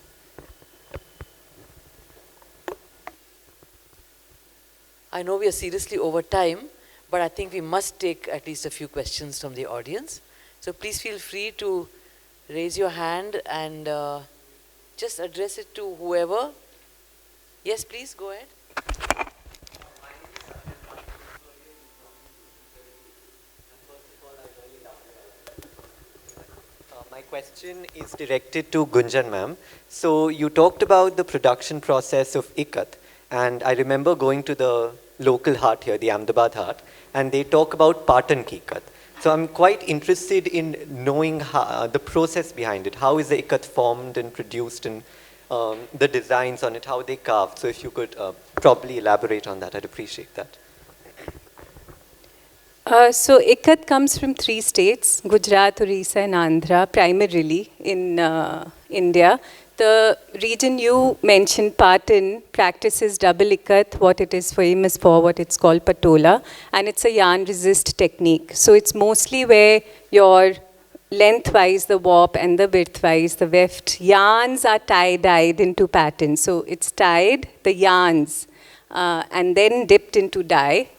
I know we are seriously over time, but I think we must take at least a few questions from the audience. So please feel free to raise your hand and just address it to whoever. Yes, please, go ahead. My question is directed to Gunjan ma'am. So you talked about the production process of ikat, and I remember going to the local hut here, the Ahmedabad hut, and they talk about patan ki ikat. So I'm quite interested in knowing how, the process behind it. How is the ikat formed and produced, and the designs on it, how they carved. So if you could probably elaborate on that, I'd appreciate that. So ikat comes from 3 states, Gujarat, Orissa and Andhra, primarily in India. The region you mentioned, Patan, practices double ikat, what it is famous for, what it's called patola, and it's a yarn resist technique. So it's mostly where your lengthwise the warp and the widthwise the weft yarns are tie-dyed into patterns. So it's tied, the yarns, and then dipped into dye.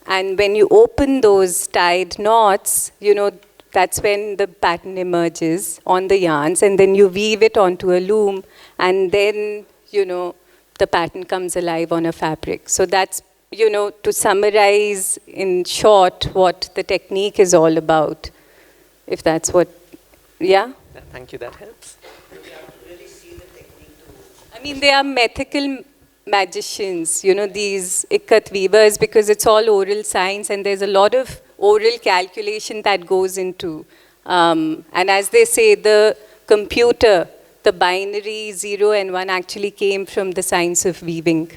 And when you open those tied knots, you know, that's when the pattern emerges on the yarns, and then you weave it onto a loom, and then, you know, the pattern comes alive on a fabric. So that's, you know, to summarize in short what the technique is all about, if that's what, yeah? Thank you, that helps. I mean, they are mythical magicians, you know, these ikat weavers, because it's all oral science and there's a lot of oral calculation that goes into. And as they say, the computer, the binary 0 and 1 actually came from the science of weaving.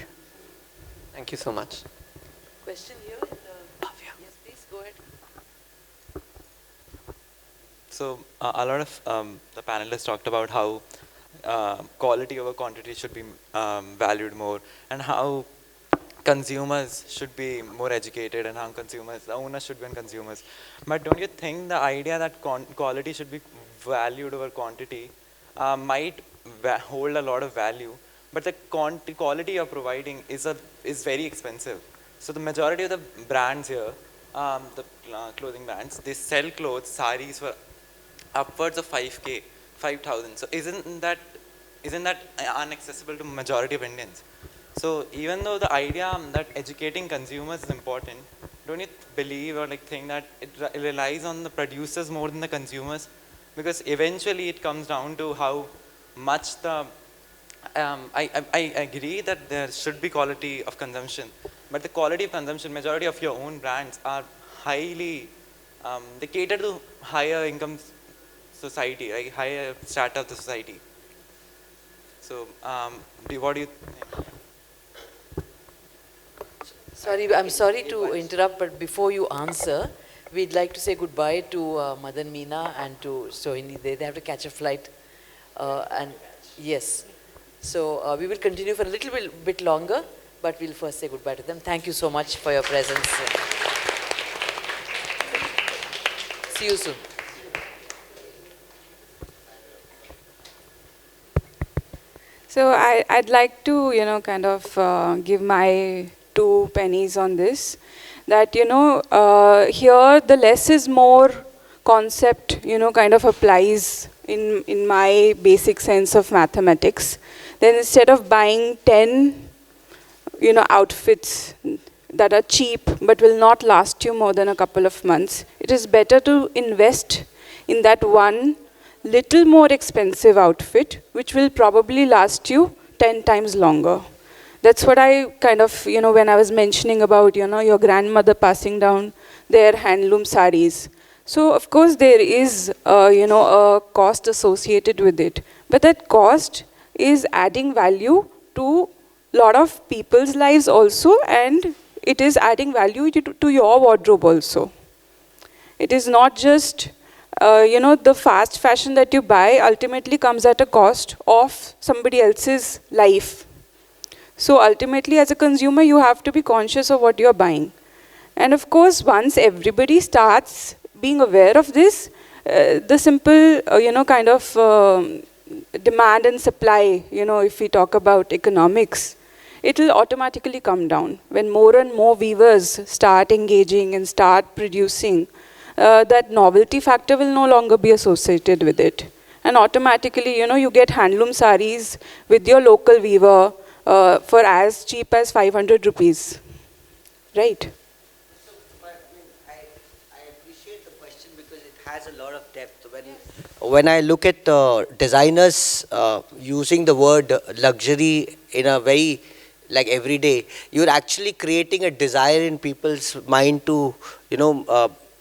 Thank you so much. Question here? Yes, please, go ahead. So a lot of the panelists talked about how quality over quantity should be valued more, and how consumers should be more educated, and how consumers, the owners should be on consumers. But don't you think the idea that quality should be valued over quantity might hold a lot of value, but the quality you're providing is very expensive. So the majority of the brands here, the clothing brands, they sell clothes, saris for upwards of 5K, 5,000. So isn't that inaccessible to majority of Indians? So even though the idea that educating consumers is important, don't you believe or like think that it relies on the producers more than the consumers? Because eventually it comes down to how much the I agree that there should be quality of consumption, but the quality of consumption, majority of your own brands are highly, they cater to higher income society, right? Higher strata of the society. So, what do you think? Sorry, I'm sorry to interrupt, but before you answer, we'd like to say goodbye to Madan Meena and to Sohini. They have to catch a flight. And yes, so we will continue for a little bit longer, but we'll first say goodbye to them. Thank you so much for your presence. See you soon. So I'd like to, you know, kind of give my 2 pennies on this. That, you know, here the less is more concept, you know, kind of applies in my basic sense of mathematics. Then instead of buying 10, you know, outfits that are cheap but will not last you more than a couple of months, it is better to invest in that one little more expensive outfit, which will probably last you 10 times longer. That's what I kind of, you know, when I was mentioning about, you know, your grandmother passing down their handloom saris. So, of course, there is, you know, a cost associated with it. But that cost is adding value to a lot of people's lives also, and it is adding value to your wardrobe also. It is not just, you know, the fast fashion that you buy ultimately comes at a cost of somebody else's life. So ultimately, as a consumer, you have to be conscious of what you're buying. And of course, once everybody starts being aware of this, the simple, you know, kind of demand and supply, you know, if we talk about economics, it will automatically come down. When more and more weavers start engaging and start producing, that novelty factor will no longer be associated with it. And automatically, you get handloom saris with your local weaver for as cheap as 500 rupees, right? I appreciate the question because it has a lot of depth. When I look at designers using the word luxury in a very, like every day, you're actually creating a desire in people's mind to,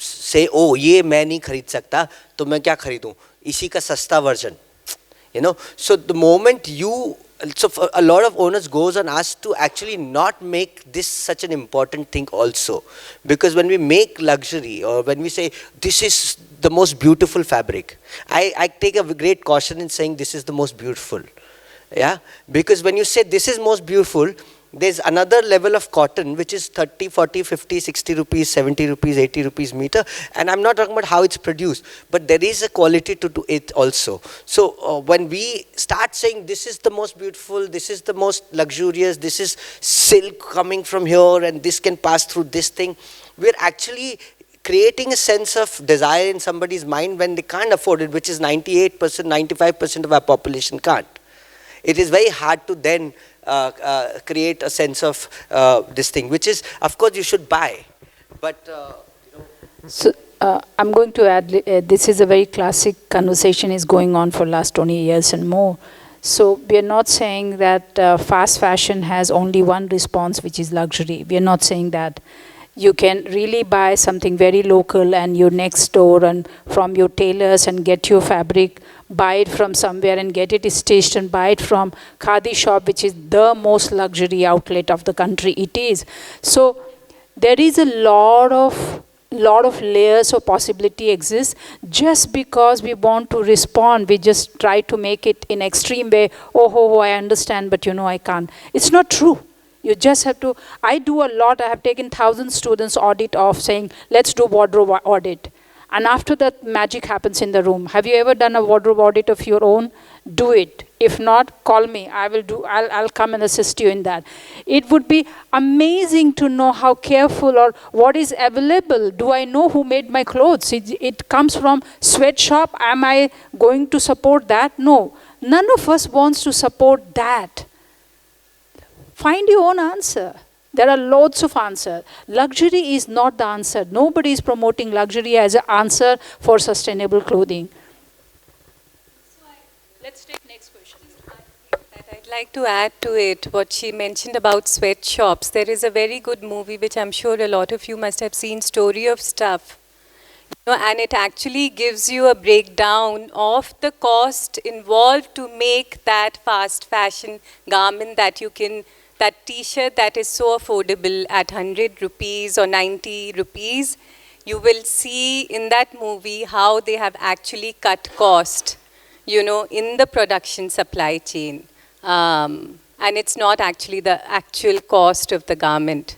say, oh, ये मैं नहीं खरीद सकता, तो मैं क्या खरीदूं? इसी का सस्ता version. So the moment so for a lot of owners goes on us to actually not make this such an important thing also. Because when we make luxury or when we say this is the most beautiful fabric, I take a great caution in saying this is the most beautiful. Yeah, because when you say this is most beautiful, there's another level of cotton which is 30, 40, 50, 60 rupees, 70 rupees, 80 rupees meter. And I'm not talking about how it's produced, but there is a quality to it also. So when we start saying this is the most beautiful, this is the most luxurious, this is silk coming from here and this can pass through this thing, we're actually creating a sense of desire in somebody's mind when they can't afford it, which is 98%, 95% of our population can't. It is very hard to then create a sense of this thing, which is, of course, you should buy. But, So, I'm going to add, this is a very classic conversation is going on for last 20 years and more. So, we are not saying that fast fashion has only one response, which is luxury. We are not saying that. You can really buy something very local and your next door and from your tailors and get your fabric, buy it from somewhere and get it stitched and buy it from khadi shop, which is the most luxury outlet of the country. It is. So there is a lot of layers of possibility exists. Just because we want to respond, we just try to make it in extreme way. Oh, I understand, but I can't. It's not true. You just have to, I do a lot, I have taken 1,000 students audit of saying, let's do wardrobe audit. And after that, magic happens in the room. Have you ever done a wardrobe audit of your own? Do it. If not, call me. I'll come and assist you in that. It would be amazing to know how careful or what is available. Do I know who made my clothes? It comes from sweatshop. Am I going to support that? No. None of us wants to support that. Find your own answer. There are loads of answers. Luxury is not the answer. Nobody is promoting luxury as an answer for sustainable clothing. Let's take next question. I'd like to add to it what she mentioned about sweatshops. There is a very good movie which I'm sure a lot of you must have seen, Story of Stuff. And it actually gives you a breakdown of the cost involved to make that fast fashion garment that you can, that t-shirt that is so affordable at 100 rupees or 90 rupees. You will see in that movie how they have actually cut cost, in the production supply chain. And it's not actually the actual cost of the garment.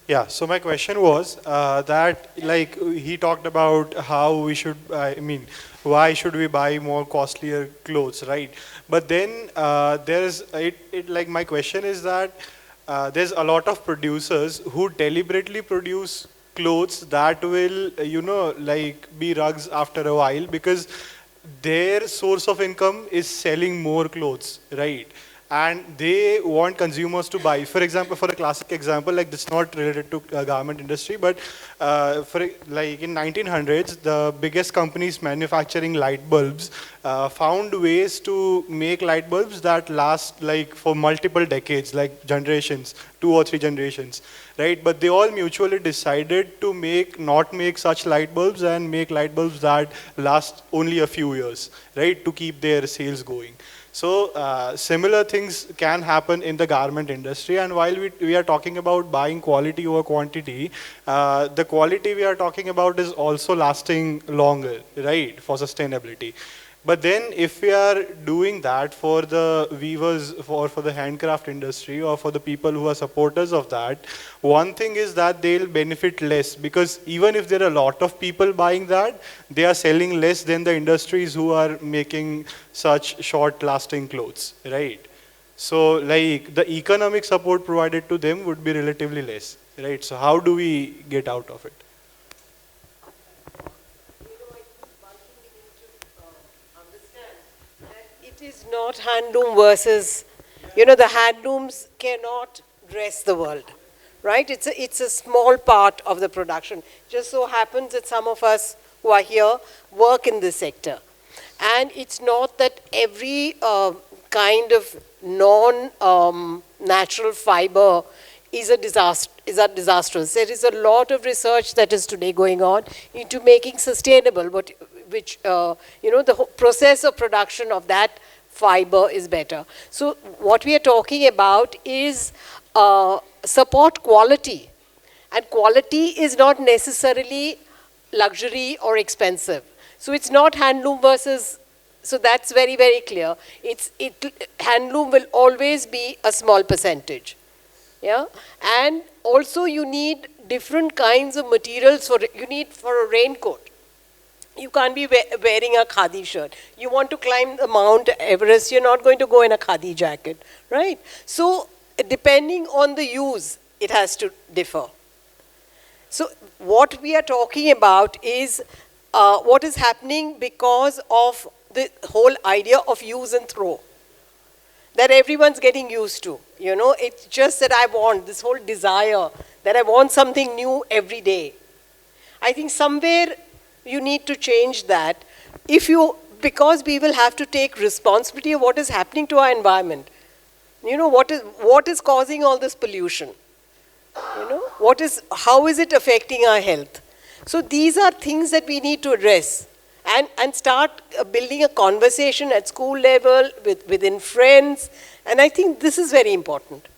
Yeah, so my question was that, like, he talked about how we should, why should we buy more costlier clothes, right? But then my question is that there's a lot of producers who deliberately produce clothes that will, be rugs after a while because their source of income is selling more clothes, right? And they want consumers to buy. For example, for a classic example, like this is not related to garment industry, but in 1900s, the biggest companies manufacturing light bulbs found ways to make light bulbs that last for multiple decades, like generations, 2 or 3 generations, right? But they all mutually decided to not make such light bulbs and make light bulbs that last only a few years, right? To keep their sales going. So similar things can happen in the garment industry, and while we are talking about buying quality over quantity, the quality we are talking about is also lasting longer, right, for sustainability. But then if we are doing that for the weavers, for the handcraft industry, or for the people who are supporters of that, one thing is that they'll benefit less, because even if there are a lot of people buying that, they are selling less than the industries who are making such short lasting clothes, right? So like the economic support provided to them would be relatively less, right? So how do we get out of it? It is not handloom versus, the handlooms cannot dress the world, right? It's a small part of the production. Just so happens that some of us who are here work in this sector. And it's not that every kind of non-natural fiber is a disastrous. There is a lot of research that is today going on into making sustainable, which the whole process of production of that fiber is better. So what we are talking about is support quality. And quality is not necessarily luxury or expensive. So it's not handloom versus, so that's very, very clear. Handloom will always be a small percentage. Yeah, and also you need different kinds of materials for a raincoat. You can't be wearing a khadi shirt. You want to climb the Mount Everest, you're not going to go in a khadi jacket, right? So depending on the use, it has to differ. So what we are talking about is what is happening because of the whole idea of use and throw that everyone's getting used to. It's just that I want this whole desire that I want something new every day. I think somewhere you need to change that because we will have to take responsibility of what is happening to our environment. What is causing all this pollution? How is it affecting our health? So these are things that we need to address and start building a conversation at school level, within friends. And I think this is very important.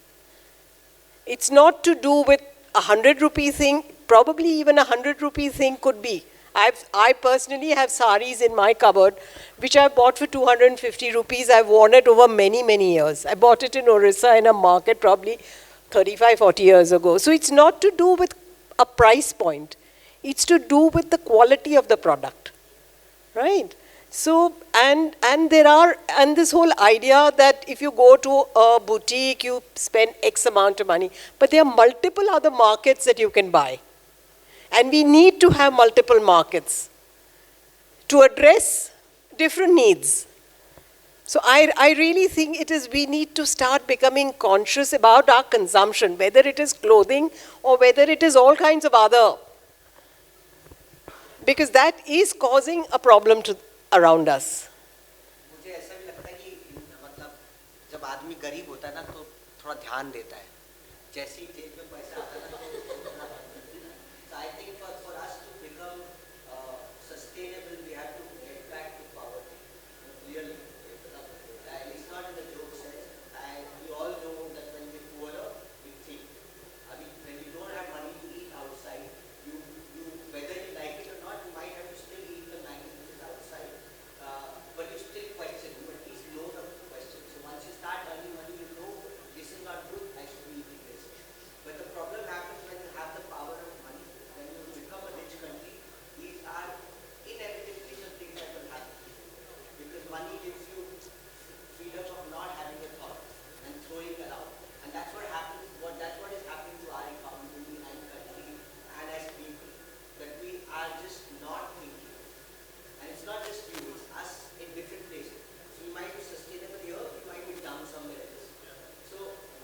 It's not to do with a 100 rupee thing. Probably even a 100 rupee thing could be. I personally have saris in my cupboard, which I bought for 250 rupees. I've worn it over many, many years. I bought it in Orissa in a market probably 35, 40 years ago. So it's not to do with a price point. It's to do with the quality of the product, right? So, and this whole idea that if you go to a boutique, you spend X amount of money, but there are multiple other markets that you can buy. And we need to have multiple markets to address different needs. So I really think we need to start becoming conscious about our consumption, whether it is clothing or whether it is all kinds of other, because that is causing a problem around us. मुझे ऐसा भी लगता है कि मतलब जब आदमी गरीब होता है ना तो थोड़ा ध्यान देता है जैसे ही जेब में पैसा आता है ना so I think for us to become sustainable we have to get back to poverty really. It's not in the joke sense. We all know that when we're poorer we think. I mean when you don't have money to eat outside, you whether you like it or not, you might have to still eat the Maggi which is outside. But you still question, you at least know the question. So once you start earning money, you know this is not good, I should be eating this. But the problem happens when you have the power of money, when you become a rich country, these are inevitably the things that will happen. Because money gives you freedom of not having a thought and throwing it out. And that's what happens, that's what is happening to our economy and country and as people. That we are just not thinking. And it's not just you, it's us in different places. So we might be sustainable here, we might be down somewhere else. So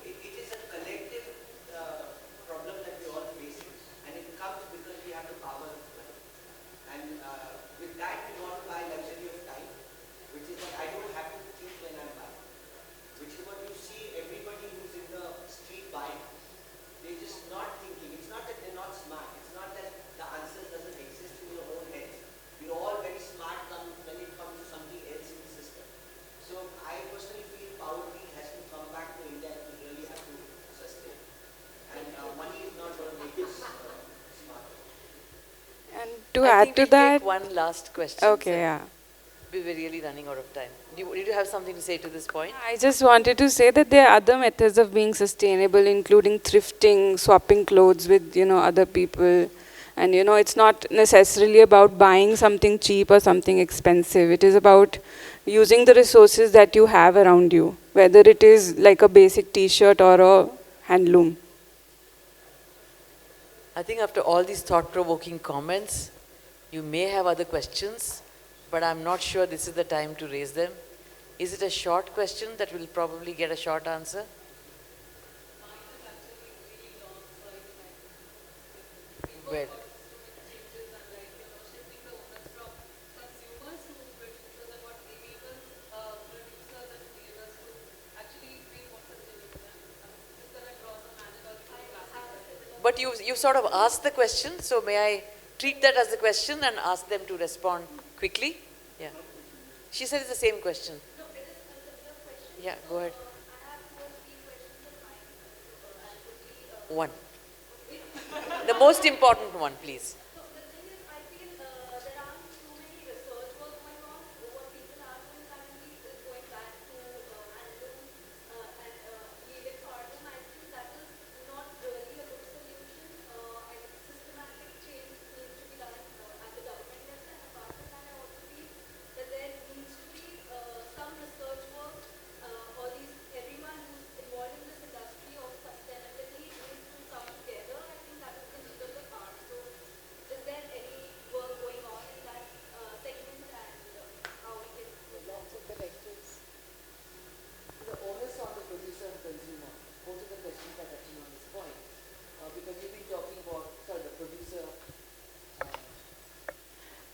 it is a collective problem that we all facing, and it comes because we have the power of money. And with that we want to buy luxury of time, which is that I don't have to think when I'm buying. Which is what you see everybody who's in the street buying. They're just not thinking. It's not that they're not smart. It's not that the answers doesn't exist in your own heads. We're all very smart when it comes to something else in the system. So I personally feel poverty has to come back to India and we really have to sustain. And money is not going to make us smarter. And to add to that, take one last question. okay, yeah. We're really running out of time. Did you have something to say to this point? I just wanted to say that there are other methods of being sustainable, including thrifting, swapping clothes with, other people. And, it's not necessarily about buying something cheap or something expensive. It is about using the resources that you have around you, whether it is like a basic t-shirt or a handloom. I think after all these thought-provoking comments, you may have other questions, but I'm not sure this is the time to raise them. Is it a short question that will probably get a short answer? Well, but you sort of asked the question, so may I treat that as a question and ask them to respond quickly? Yeah. She said it's the same question. Yeah, go ahead. One. The most important one, please.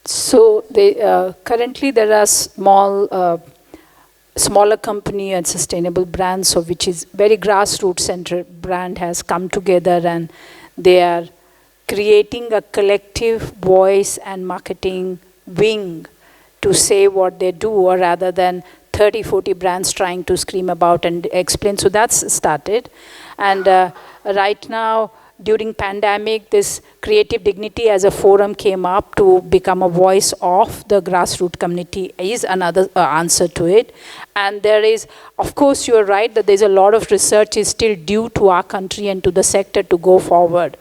So currently there are smaller company and sustainable brands, so which is very grassroots centered brand has come together and they are creating a collective voice and marketing wing to say what they do, or rather than 30, 40 brands trying to scream about and explain. So that's started. And right now, during pandemic, this creative dignity as a forum came up to become a voice of the grassroots community is another answer to it. And there is, of course, you're right that there's a lot of research is still due to our country and to the sector to go forward.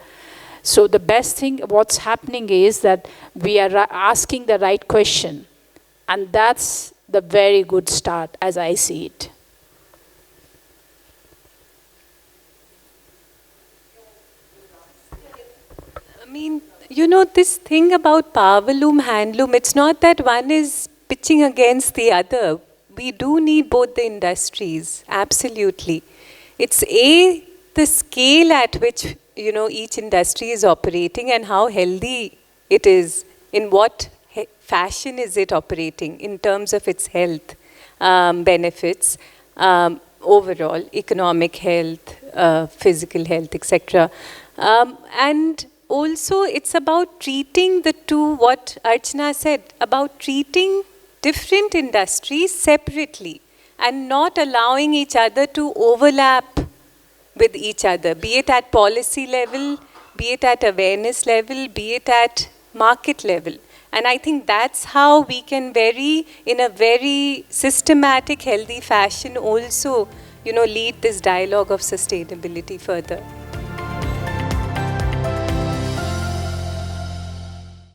So the best thing, what's happening is that we are asking the right question. And that's the very good start as I see it. I mean, this thing about powerloom, handloom, it's not that one is pitching against the other. We do need both the industries, absolutely. It's the scale at which, each industry is operating and how healthy it is, in what fashion is it operating in terms of its health benefits, overall, economic health, physical health, etc. And also, it's about treating the two, what Archana said, about treating different industries separately and not allowing each other to overlap with each other, be it at policy level, be it at awareness level, be it at market level. And I think that's how we can in a very systematic, healthy fashion also, lead this dialogue of sustainability further.